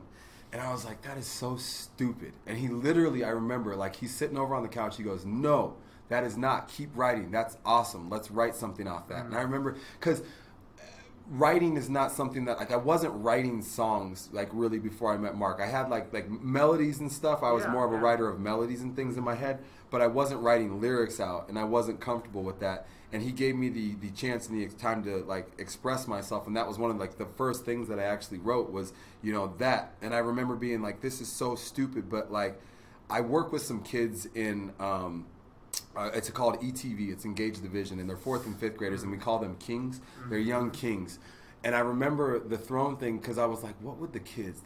And I was like, that is so stupid. And he literally, I remember, like he's sitting over on the couch, he goes, no, that is not. Keep writing. That's awesome. Let's write something off that. And I remember, because writing is not something that, like, I wasn't writing songs, like, really before I met Mark. I had, like melodies and stuff. I was more of a writer of melodies and things in my head, but I wasn't writing lyrics out, and I wasn't comfortable with that. And he gave me the chance and the time to, like, express myself, and that was one of, like, the first things that I actually wrote was, you know, that. And I remember being like, this is so stupid, but, like, I work with some kids in... it's called ETV. It's Engage the Vision, and they're 4th and 5th graders, and we call them kings. They're young kings. And I remember the throne thing because I was like, what would the kids,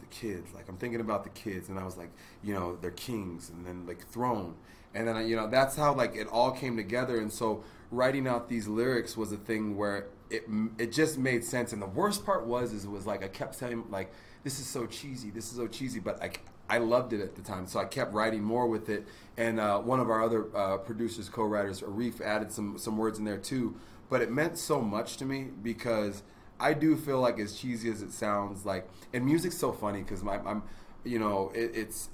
like I'm thinking about the kids, and I was like, you know, they're kings, and then like throne. And then, you know, that's how like it all came together. And so writing out these lyrics was a thing where it just made sense. And the worst part was it was like I kept saying like, this is so cheesy, but I loved it at the time, so I kept writing more with it. And one of our other producers, co-writers, Arif, added some words in there too. But it meant so much to me because I do feel like, as cheesy as it sounds, like, and music's so funny because I'm, you know, it's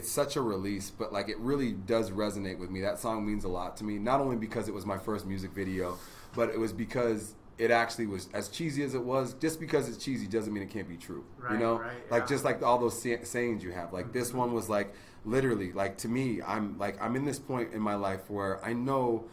such a release, but like it really does resonate with me. That song means a lot to me, not only because it was my first music video, but it was because it actually was as cheesy as it was. Just because it's cheesy doesn't mean it can't be true. Right, you know, like just like all those sayings you have. Like this one was like literally like to me. I'm in this point in my life where I know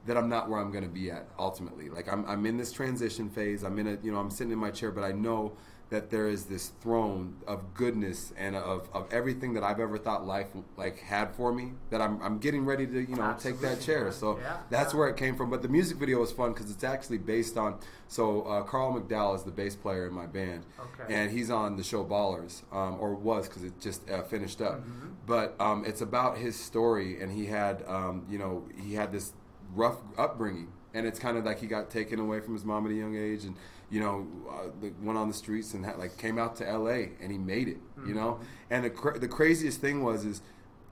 that I'm not where I'm going to be at ultimately. Like I'm in this transition phase. I'm sitting in my chair, but I know that there is this throne of goodness and of everything that I've ever thought life like had for me, that I'm getting ready to, you know, Absolutely. take that chair. So that's where it came from. But the music video was fun because it's actually based on, Carl McDowell is the bass player in my band. Okay. And he's on the show Ballers, or was because it just finished up. But it's about his story, and he had, he had this rough upbringing. And it's kind of like he got taken away from his mom at a young age, and went on the streets and came out to L.A. and he made it, you know. And the craziest thing is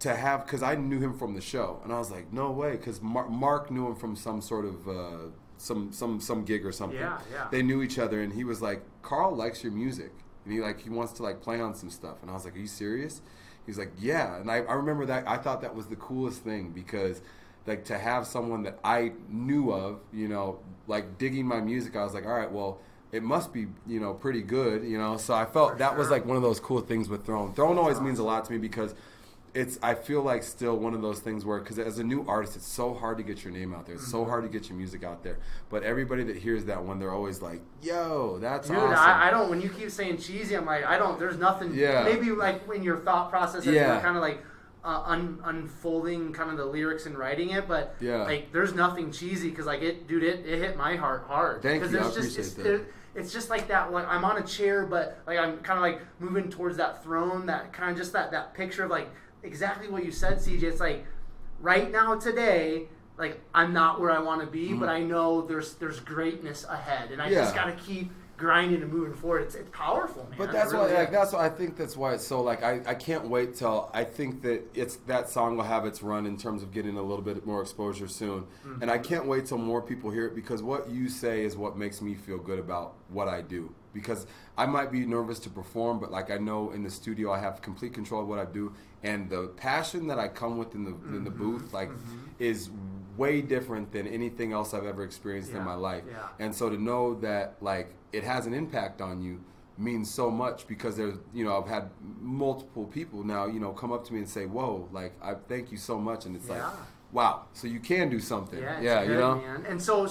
to have, because I knew him from the show, and I was like, no way, because Mark knew him from some sort of some gig or something. Yeah. They knew each other, and he was like, Carl likes your music, and he wants to play on some stuff, and I was like, are you serious? He's like, yeah. And I remember that. I thought that was the coolest thing because, like, to have someone that I knew of, digging my music, I was like, all right, well, it must be, pretty good, So I felt that was like one of those cool things with Throne. Throne always means a lot to me because I feel like still one of those things where, because as a new artist, it's so hard to get your name out there. It's so hard to get your music out there. But everybody that hears that one, they're always like, yo, that's awesome. Dude, I don't, when you keep saying cheesy, I'm like, there's nothing, maybe like in your thought process, as you're kind of like, unfolding kind of the lyrics and writing it, but like there's nothing cheesy because like it hit my heart hard. Thank you, I appreciate that. It's just like that, like I'm on a chair, but like I'm kind of like moving towards that throne, that kind of just that picture of like exactly what you said, CJ. It's like right now today, like I'm not where I want to be, but I know there's greatness ahead, and I just got to keep grinding and moving forward. It's powerful, man. But that's really why I think that's why it's so like I can't wait till I think that that song will have its run in terms of getting a little bit more exposure soon. And I can't wait till more people hear it because what you say is what makes me feel good about what I do. Because I might be nervous to perform, but like I know in the studio I have complete control of what I do, and the passion that I come with in the booth is way different than anything else I've ever experienced in my life. And so to know that like it has an impact on you means so much because there's I've had multiple people now come up to me and say, whoa, like I thank you so much, and it's like, wow, so you can do something. Good, man. And so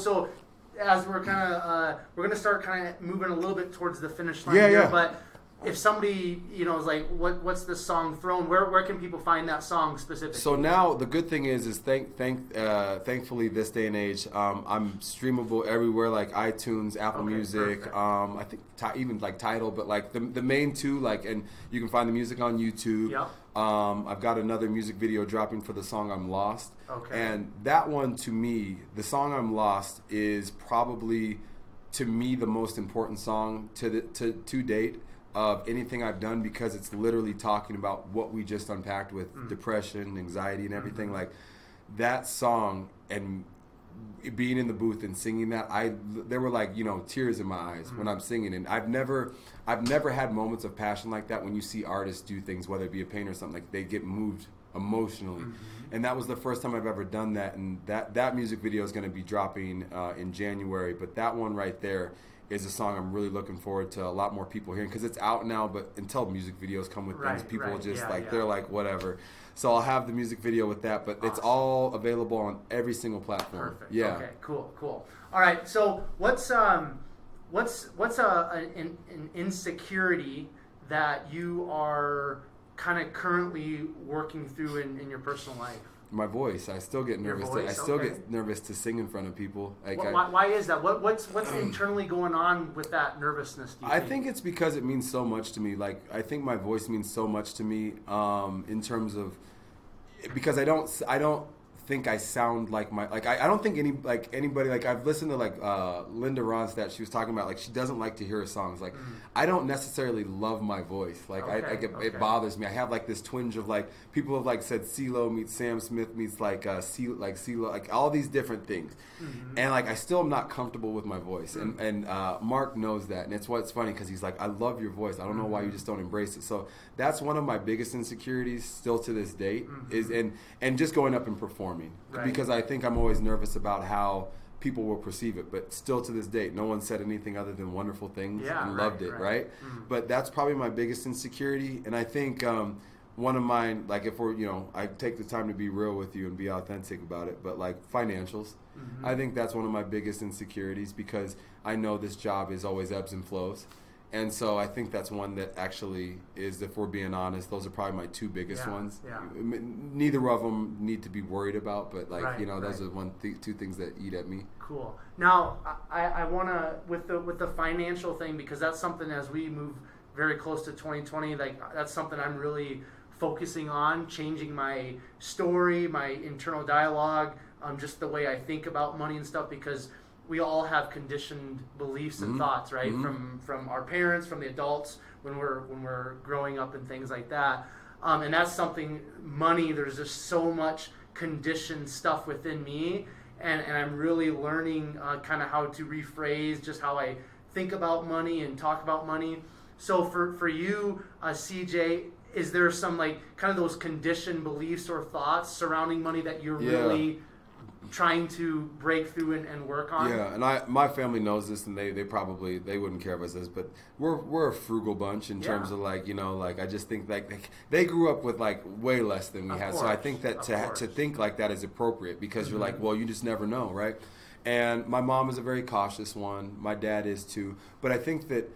as we're kind of we're gonna start kind of moving a little bit towards the finish line here, but if somebody, is like, what's this song Throne? Where can people find that song specifically? So now the good thing is thankfully this day and age, I'm streamable everywhere, like iTunes, Apple Music, perfect. I think even like Tidal, but like the main two, like, and you can find the music on YouTube. Yep. I've got another music video dropping for the song I'm Lost. Okay. And that one, to me, the song I'm Lost is probably, to me, the most important song to date of anything I've done, because it's literally talking about what we just unpacked with depression, anxiety, and everything. Like that song, and being in the booth and singing that, there were like, tears in my eyes when I'm singing. And I've never had moments of passion like that. When you see artists do things, whether it be a painter or something, like they get moved emotionally. And that was the first time I've ever done that. And that music video is going to be dropping in January. But that one right there is a song I'm really looking forward to a lot more people hearing, because it's out now, but until music videos come with things, people they're like, whatever. So I'll have the music video with that, but It's all available on every single platform. Perfect. Yeah. Okay, cool. All right, so what's an insecurity that you are kind of currently working through in your personal life? My voice. I still get nervous. I still get nervous to sing in front of people. Like why is that? What's internally going on with that nervousness? I think it's because it means so much to me. Like, I think my voice means so much to me in terms of, because I don't think I sound like I don't think anybody, like I've listened to Linda Ronstadt. She was talking about, like, she doesn't like to hear her songs. Like I don't necessarily love my voice. Like it bothers me. I have like this twinge of, like, people have like said CeeLo meets Sam Smith meets CeeLo, like all these different things. And like I still am not comfortable with my voice. And Mark knows that, and it's funny, because he's like, I love your voice. I don't know why you just don't embrace it. So that's one of my biggest insecurities still to this date, is and just going up and performing. Right. Because I think I'm always nervous about how people will perceive it, but still to this date, no one said anything other than wonderful things and loved it, right? But that's probably my biggest insecurity. And I think one of mine, like, if we're, I take the time to be real with you and be authentic about it, but like financials, I think that's one of my biggest insecurities, because I know this job is always ebbs and flows. And so I think that's one that actually is, if we're being honest, those are probably my two biggest ones. Yeah. Neither of them need to be worried about, but those are two things that eat at me. Cool. Now, I want to, with the financial thing, because that's something, as we move very close to 2020, like, that's something I'm really focusing on, changing my story, my internal dialogue, just the way I think about money and stuff, because we all have conditioned beliefs and thoughts, right? From our parents, from the adults, when we're growing up and things like that. And that's something, money, there's just so much conditioned stuff within me, and I'm really learning kind of how to rephrase just how I think about money and talk about money. So for you, CJ, is there some, like, kind of those conditioned beliefs or thoughts surrounding money that you're really trying to break through and work on? Yeah, and my family knows this, and they wouldn't care if I said this, but we're a frugal bunch in terms of, like, like, I just think, like they grew up with, like, way less than we had. So I think that to think like that is appropriate, because you're like, well, you just never know, right? And my mom is a very cautious one. My dad is too. But I think that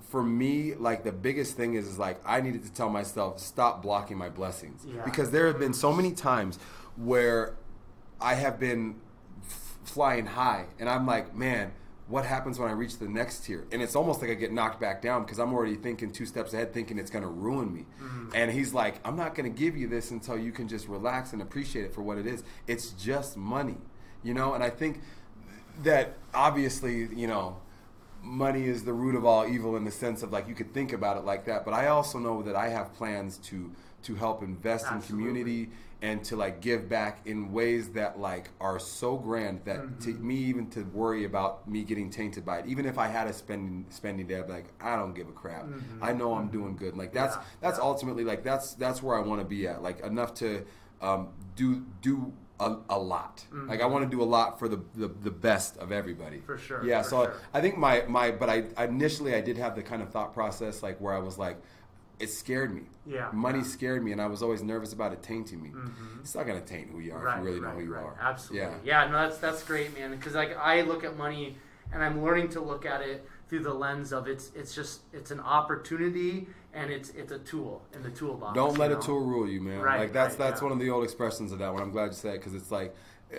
for me, like, the biggest thing is like, I needed to tell myself, stop blocking my blessings. Because there have been so many times where I have been flying high, and I'm like, man, what happens when I reach the next tier? And it's almost like I get knocked back down, because I'm already thinking 2 steps ahead, thinking it's going to ruin me. And he's like, I'm not going to give you this until you can just relax and appreciate it for what it is. It's just money, And I think that, obviously, money is the root of all evil, in the sense of, like, you could think about it like that. But I also know that I have plans to help invest in community, and to, like, give back in ways that, like, are so grand that to me, even to worry about me getting tainted by it, even if I had a spending day, I'd be like, I don't give a crap. I know I'm doing good. Like, that's ultimately, like, that's where I want to be at, like, enough to do a lot. Like, I want to do a lot for the best of everybody. For sure. Yeah. So I think but I initially I did have the kind of thought process, like, where I was like, it scared me. Money scared me, and I was always nervous about it tainting me. It's not going to taint who you are if you really know who you are. Absolutely. Yeah, no, that's great, man. Because, like, I look at money, and I'm learning to look at it through the lens of it's an opportunity and it's a tool in the toolbox. Don't let a tool rule you, man. Right, like that's one of the old expressions of that one. I'm glad you said it because it's like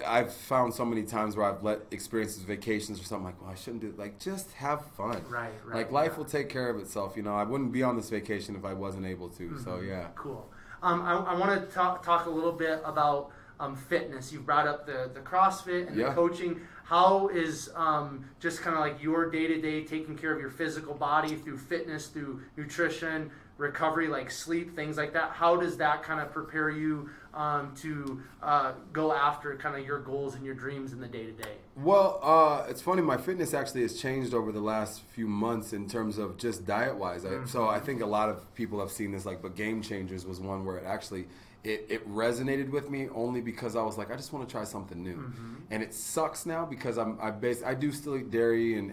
I've found so many times where I've let experiences, vacations or something like, well, I shouldn't do it. Like, just have fun. Right. Like, life will take care of itself. You know, I wouldn't be on this vacation if I wasn't able to. Mm-hmm. So, yeah. Cool. I want to talk a little bit about fitness. You brought up the CrossFit and the coaching. How is just kind of like your day-to-day taking care of your physical body through fitness, through nutrition, recovery, like sleep, things like that? How does that kind of prepare you to go after kind of your goals and your dreams in the day-to-day? Well, it's funny. My fitness actually has changed over the last few months in terms of just diet-wise. So I think a lot of people have seen this, like, but Game Changers was one where it actually it resonated with me only because I was like, I just want to try something new. Mm-hmm. And it sucks now because I do still eat dairy and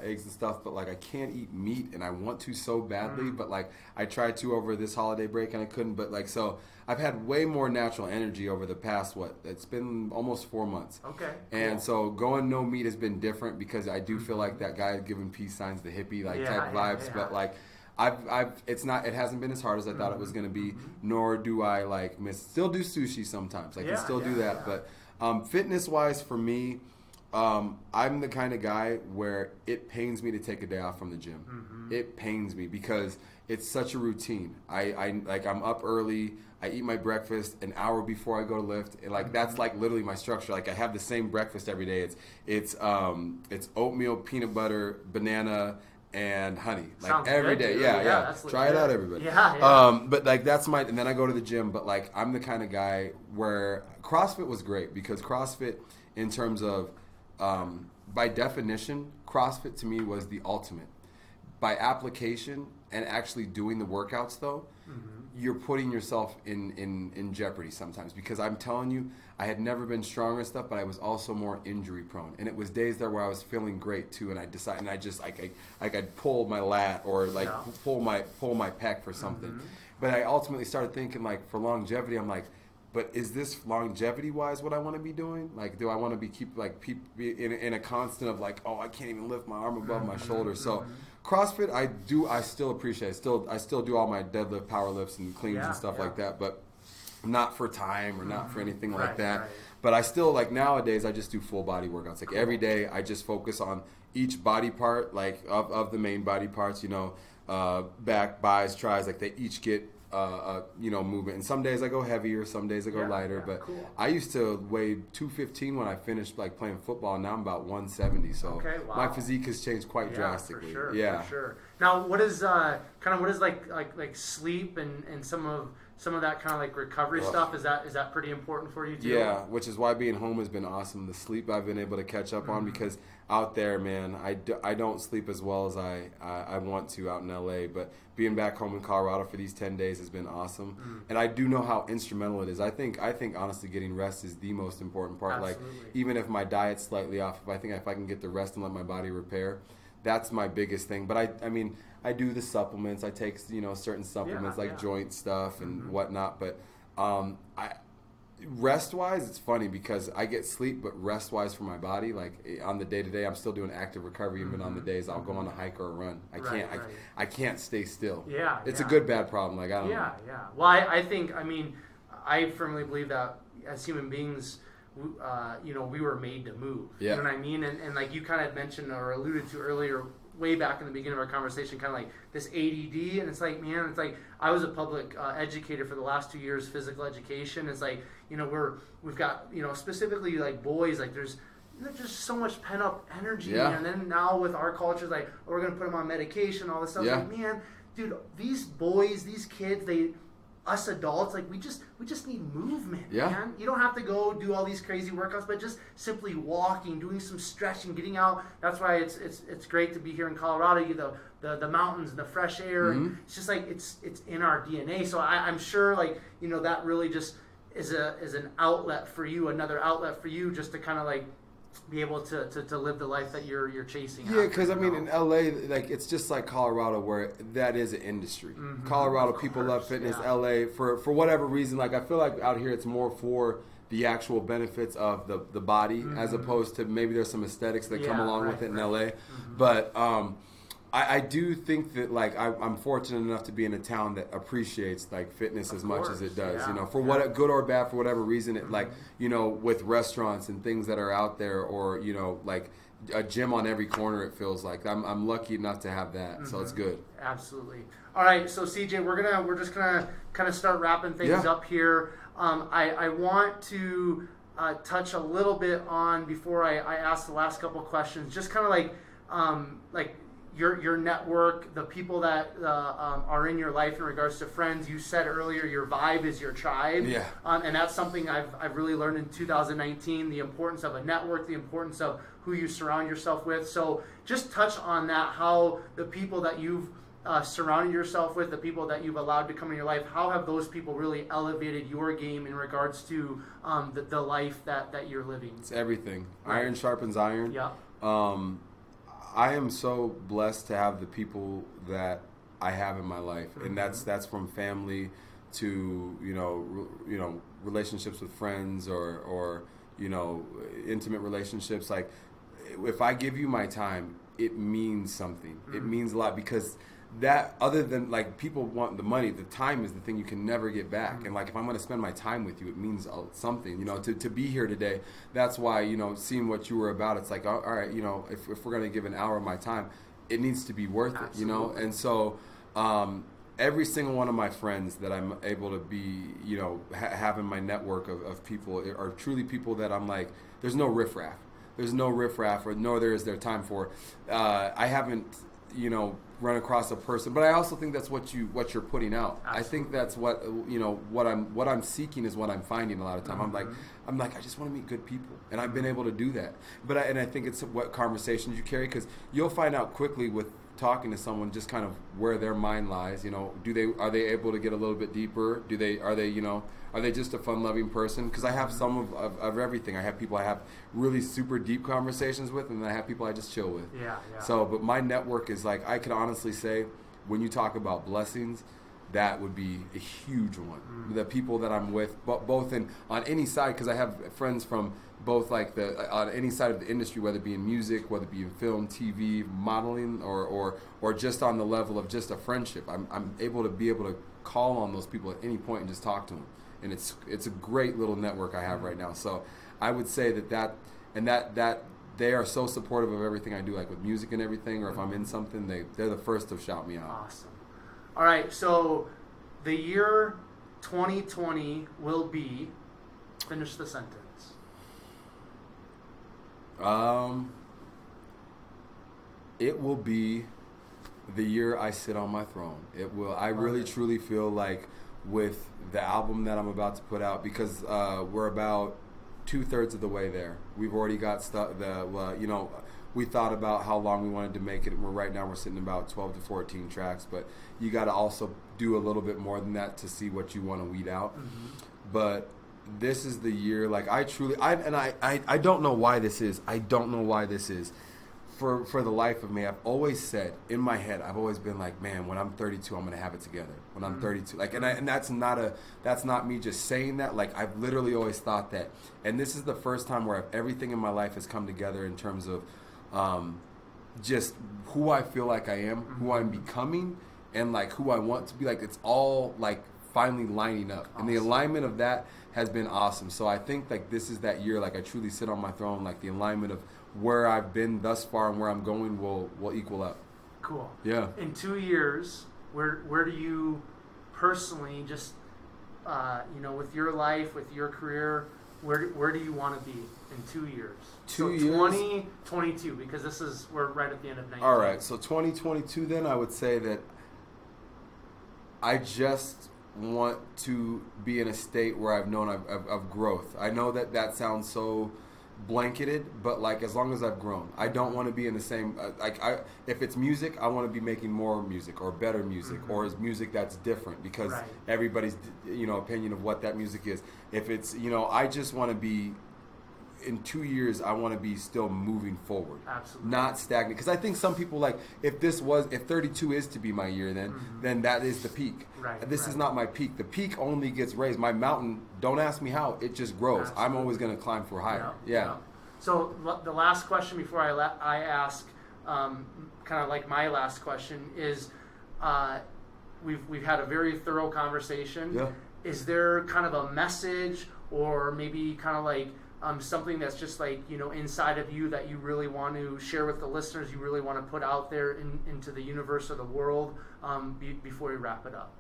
eggs and stuff, but like I can't eat meat and I want to so badly. Mm-hmm. But like I tried to over this holiday break and I couldn't. But like so. I've had way more natural energy over the past, it's been almost 4 months. Okay. And so going no meat has been different because I do feel like that guy giving peace signs, the hippie type vibes. Yeah. But like it hasn't been as hard as I thought it was going to be, nor do I still do sushi sometimes. I can still do that. Yeah. But fitness wise for me, I'm the kind of guy where it pains me to take a day off from the gym. Mm-hmm. It pains me because it's such a routine. I'm up early. I eat my breakfast an hour before I go to lift. And that's like literally my structure. Like I have the same breakfast every day. It's oatmeal, peanut butter, banana, and honey. Like sounds every good, day. Dude. Yeah. Try it out, everybody. Yeah. But like that's and then I go to the gym. But like I'm the kind of guy where CrossFit was great because CrossFit, in terms of by definition, CrossFit to me was the ultimate. By application and actually doing the workouts though. Mm-hmm. You're putting yourself in jeopardy sometimes because I'm telling you, I had never been strong and stuff, but I was also more injury prone. And it was days there where I was feeling great too, and I'd pull my lat or pull my pec for something. Mm-hmm. But I ultimately started thinking like for longevity, I'm like, but is this longevity wise what I want to be doing? Like, do I want to be in a constant of like, oh, I can't even lift my arm above my shoulder? So CrossFit, I still appreciate. I still do all my deadlift, power lifts, and cleans and stuff like that, but not for time or not for anything like that. Right. But I still nowadays I just do full body workouts. Like every day, I just focus on each body part, like of the main body parts. Back, biceps, tries. Like they each get movement. And some days I go heavier, some days I go lighter. But cool. I used to weigh 215 when I finished playing football. And now I'm about 170. So my physique has changed quite drastically. For sure. Now, what is like sleep and some of that kind of recovery stuff? Is that pretty important for you too? Yeah, which is why being home has been awesome. The sleep I've been able to catch up on because out there, man, I don't sleep as well as I want to out in LA, but being back home in Colorado for these 10 days has been awesome. And I do know how instrumental it is. I think honestly getting rest is the most important part. Absolutely. Like even if my diet's slightly off, if I can get the rest and let my body repair, that's my biggest thing. But I do the supplements. I take certain supplements joint stuff and whatnot. But rest-wise, it's funny because I get sleep, but rest-wise for my body, like on the day-to-day, I'm still doing active recovery. Even on the days I'll go on a hike or a run. I can't stay still. Yeah, it's a good bad problem. Like I don't know. Yeah. Well, I firmly believe that as human beings, we were made to move. Yeah. You know what I mean? And like you kind of mentioned or alluded to earlier, way back in the beginning of our conversation, kind of like this ADD, and it's like, man, it's like I was a public educator for the last 2 years, physical education. It's like, we've got, specifically like boys, like there's just so much pent up energy, and then now with our culture, like we're gonna put them on medication, all this stuff. Like, man, dude, these boys, these kids, us adults, like we just need movement, man. You don't have to go do all these crazy workouts, but just simply walking, doing some stretching, getting out. That's why it's great to be here in Colorado. The mountains and the fresh air. And it's just like it's in our DNA. So I'm sure that really just is an outlet for you, another outlet for you, just to kind of be able to live the life that you're chasing. Yeah, because in LA, it's just like Colorado, where that is an industry. Colorado, people love fitness. LA, for whatever reason, I feel like out here it's more for the actual benefits of the body, as opposed to maybe there's some aesthetics that come along with it in LA. But I do think that like I'm fortunate enough to be in a town that appreciates like fitness as much as it does. You know, for what good or bad, for whatever reason, it like, you know, with restaurants and things that are out there, or you know, like a gym on every corner. It feels like I'm lucky enough to have that, so it's good. Absolutely. All right, so CJ, we're just gonna kind of start wrapping things up here. I want to touch a little bit on, before I ask the last couple questions, just kind of like your network, the people that are in your life in regards to friends. You said earlier your vibe is your tribe, and that's something I've really learned in 2019, the importance of a network, the importance of who you surround yourself with. So just touch on that, how the people that you've surrounded yourself with, the people that you've allowed to come in your life, how have those people really elevated your game in regards to the life that you're living? It's everything. Iron sharpens iron. Yeah. I am so blessed to have the people that I have in my life, and that's from family to you know relationships with friends, or you know, intimate relationships. Like, if I give you my time, it means something. It means a lot, because that, other than like people want the money, the time is the thing you can never get back. And like, if I'm going to spend my time with you, it means something, you know, to be here today. That's why, you know, seeing what you were about, it's like, all right, you know, if we're going to give an hour of my time, it needs to be worth it, you know? And so every single one of my friends that I'm able to be, you know, have in my network of people are truly people that I'm like, there's no riffraff. There's no riffraff, or nor there is there time for. I haven't, you know, run across a person, but I also think that's what you're putting out. Absolutely. I think that's what, you know, what I'm seeking is what I'm finding a lot of time. I'm like I just want to meet good people, and I've been able to do that. But I think it's what conversations you carry, because you'll find out quickly with talking to someone just kind of where their mind lies. You know, are they able to get a little bit deeper? Are they just a fun-loving person? Because I have some of everything. I have people I have really super deep conversations with, and then I have people I just chill with. Yeah. So, but my network is like, I can honestly say, when you talk about blessings, that would be a huge one. The people that I'm with, both on any side, because I have friends from both like on any side of the industry, whether it be in music, whether it be in film, TV, modeling, or just on the level of just a friendship. I'm able to call on those people at any point and just talk to them. And it's a great little network I have right now. So I would say that they are so supportive of everything I do, like with music and everything, or if I'm in something, they're the first to shout me out. Awesome. All right, so the year 2020 will be, finish the sentence. It will be the year I sit on my throne. It will. I really truly feel like, with the album that I'm about to put out, because we're about 2/3 of the way there. We've already got stuff. We thought about how long we wanted to make it. Right now we're sitting about 12 to 14 tracks, but you got to also do a little bit more than that to see what you want to weed out. But this is the year. Like, I don't know why this is. I don't know why this is. For the life of me, I've always said in my head, I've always been like, man, when I'm 32, I'm gonna have it together. When I'm 32, like, and that's not me just saying that. Like, I've literally always thought that, and this is the first time where everything in my life has come together in terms of just who I feel like I am, who I'm becoming, and like who I want to be. Like, it's all like finally lining up, and the alignment of that has been awesome. So I think like this is that year. Like, I truly sit on my throne. Like, the alignment of where I've been thus far and where I'm going will equal up. Cool. Yeah. In 2 years, where do you personally, just with your life, with your career, where do you want to be in 2 years? 2 years. 2022, because we're right at the end of 19. All right. So 2022, then I would say that I just want to be in a state where I've known of growth. I know that sounds so blanketed, but like, as long as I've grown, I don't want to be in the same if it's music, I want to be making more music or better music, or is music that's different, because everybody's opinion of what that music is. If it's I just want to be in 2 years I want to be still moving forward, absolutely, not stagnant. Because I think some people like if 32 is to be my year, then that is the peak. Right. This is not my peak. The peak only gets raised. My mountain, don't ask me how, it just grows. Absolutely. I'm always going to climb for higher. Yeah. So the last question before I ask, kind of like my last question is, we've had a very thorough conversation. Yeah. Is there kind of a message or maybe kind of like something that's just like, inside of you that you really want to share with the listeners, you really want to put out there into the universe or the world before we wrap it up?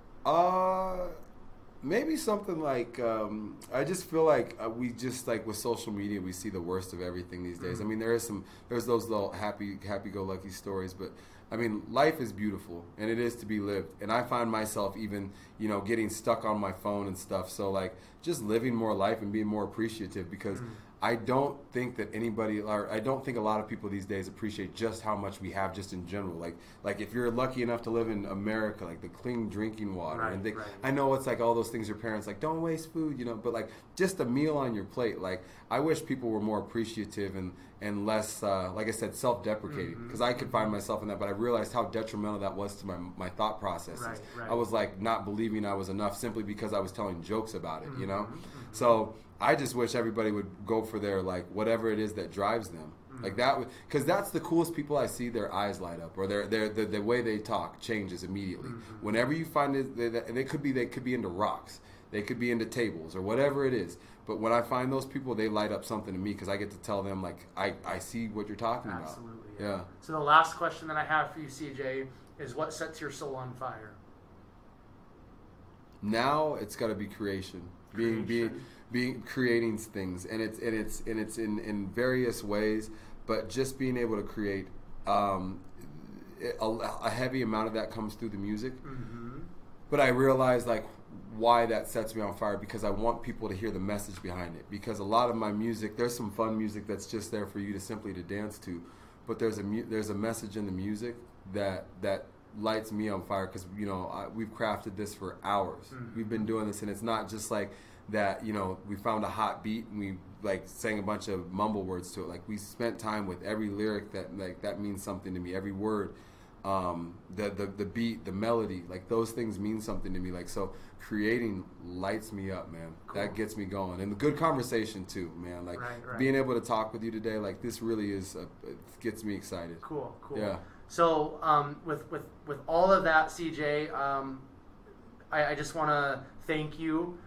Maybe something like I just feel like we just like with social media we see the worst of everything these days. I mean there's those little happy-go-lucky stories, but I mean life is beautiful and it is to be lived. And I find myself even getting stuck on my phone and stuff. So like just living more life and being more appreciative because I don't think that I don't think a lot of people these days appreciate just how much we have just in general. Like if you're lucky enough to live in America, like the clean drinking water. Right, and right. I know it's like all those things your parents like, don't waste food, but like just a meal on your plate. Like I wish people were more appreciative and less, like I said, self-deprecating. Because I could find myself in that, but I realized how detrimental that was to my thought processes. Right. I was like not believing I was enough simply because I was telling jokes about it, So I just wish everybody would go for their, like, whatever it is that drives them. Like that, because that's the coolest people I see, their eyes light up or the way they talk changes immediately. Whenever you find it, they could be into rocks. They could be into tables or whatever it is. But when I find those people, they light up something to me because I get to tell them, like, I see what you're talking about. Absolutely. Yeah. So the last question that I have for you, CJ, is what sets your soul on fire? Now it's got to be creation. Being creating things, and it's in various ways, but just being able to create a heavy amount of that comes through the music. But I realize like why that sets me on fire because I want people to hear the message behind it. Because a lot of my music, there's some fun music that's just there for you to simply to dance to, but there's a message in the music that lights me on fire because we've crafted this for hours. We've been doing this, and it's not just like that, we found a hot beat and we like sang a bunch of mumble words to it. Like we spent time with every lyric that means something to me. Every word, the beat, the melody, like those things mean something to me. Like so, creating lights me up, man. Cool. That gets me going, and the good conversation too, man. Like right. Being able to talk with you today, like this really is it gets me excited. Cool. Yeah. So with all of that, CJ, I just want to thank you.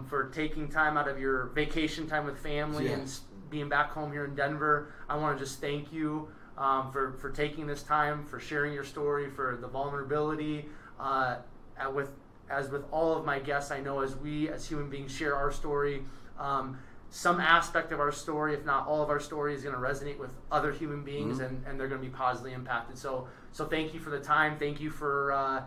For taking time out of your vacation time with family and being back home here in Denver. I want to just thank you for taking this time, for sharing your story, for the vulnerability. As with all of my guests, I know as we as human beings share our story, some aspect of our story, if not all of our story, is going to resonate with other human beings, and they're going to be positively impacted. So thank you for the time. Thank you for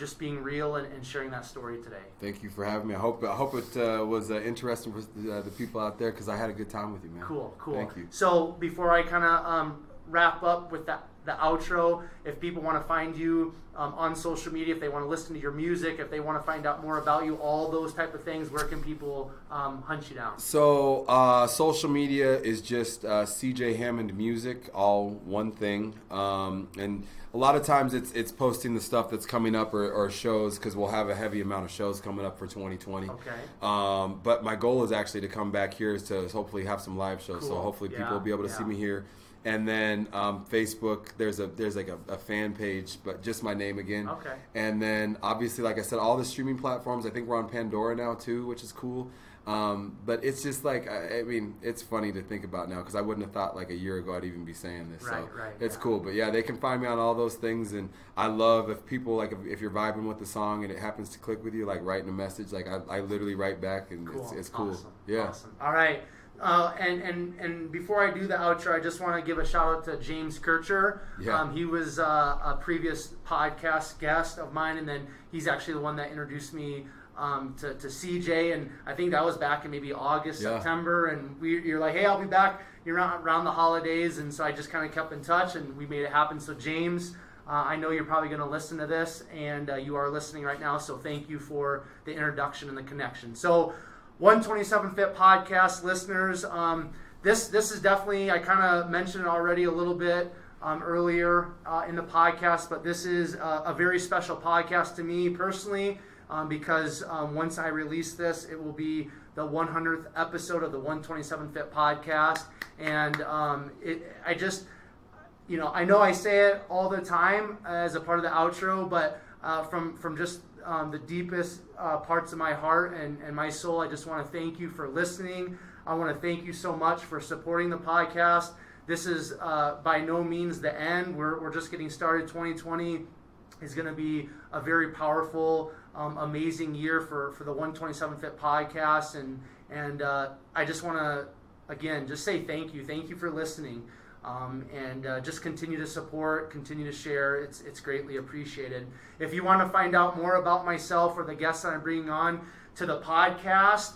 just being real and sharing that story today. Thank you for having me. I hope it was interesting for the people out there because I had a good time with you, man. Cool. Thank you. So before I kind of wrap up with the outro, if people want to find you on social media, if they want to listen to your music, if they want to find out more about you, all those type of things, where can people hunt you down? So social media is just CJ Hammond Music, all one thing. And a lot of times it's posting the stuff that's coming up or shows because we'll have a heavy amount of shows coming up for 2020. Okay. But my goal is actually to come back here to hopefully have some live shows. Cool. So hopefully people will be able to see me here. And then Facebook, there's like a fan page, but just my name again. Okay. And then obviously, like I said, all the streaming platforms. I think we're on Pandora now too, which is cool. But it's just like, I mean, it's funny to think about now because I wouldn't have thought like a year ago I'd even be saying this. Right, so it's cool. But yeah, they can find me on all those things. And I love if people, like if you're vibing with the song and it happens to click with you, like writing a message, like I literally write back and cool. It's cool. Awesome. Yeah. Awesome. All right. And before I do the outro, I just want to give a shout out to James Kircher. Yeah. He was a previous podcast guest of mine, and then he's actually the one that introduced me to CJ, and I think that was back in maybe August, September, and you're like, hey, I'll be back around the holidays, and so I just kind of kept in touch, and we made it happen. So James, I know you're probably going to listen to this, and you are listening right now, so thank you for the introduction and the connection. So 127 Fit Podcast listeners, this is definitely, I kind of mentioned it already a little bit earlier in the podcast, but this is a very special podcast to me personally, because once I release this, it will be the 100th episode of the 127 Fit podcast. And I just, I know I say it all the time as a part of the outro, but from just the deepest parts of my heart and my soul, I just want to thank you for listening. I want to thank you so much for supporting the podcast. This is by no means the end. We're just getting started. 2020 is going to be a very powerful, amazing year for the 127 Fit podcast. And I just want to, again, just say thank you. Thank you for listening. And just continue to support, continue to share. It's greatly appreciated. If you want to find out more about myself or the guests that I'm bringing on to the podcast,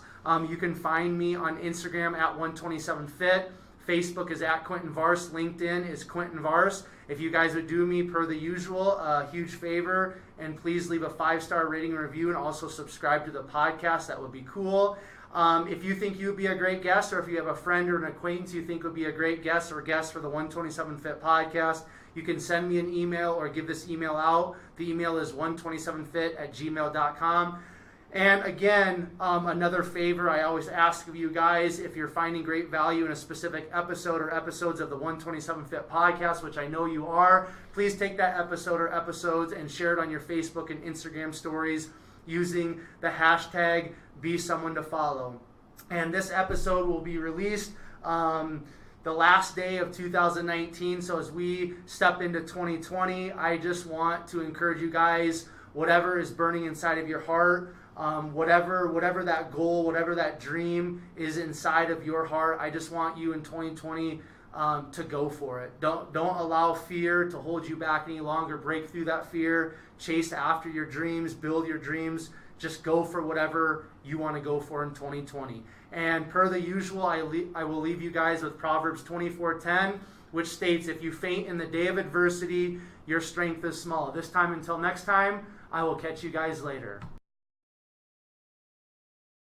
you can find me on Instagram at 127fit. Facebook is at Quentin Vars. LinkedIn is Quentin Vars. If you guys would do me per the usual, a huge favor, and please leave a 5-star rating and review, and also subscribe to the podcast. That would be cool. If you think you would be a great guest, or if you have a friend or an acquaintance you think would be a great guest or guest for the 127 Fit podcast, you can send me an email or give this email out. The email is 127fit@gmail.com. And again, another favor I always ask of you guys, if you're finding great value in a specific episode or episodes of the 127 Fit podcast, which I know you are, please take that episode or episodes and share it on your Facebook and Instagram stories using the hashtag #BeSomeoneToFollow. And this episode will be released the last day of 2019. So as we step into 2020, I just want to encourage you guys, whatever is burning inside of your heart, whatever that goal, whatever that dream is inside of your heart, I just want you in 2020 to go for it. Don't allow fear to hold you back any longer. Break through that fear. Chase after your dreams. Build your dreams. Just go for whatever you want to go for in 2020. And per the usual, I will leave you guys with Proverbs 24:10, which states, "If you faint in the day of adversity, your strength is small." This time until next time, I will catch you guys later.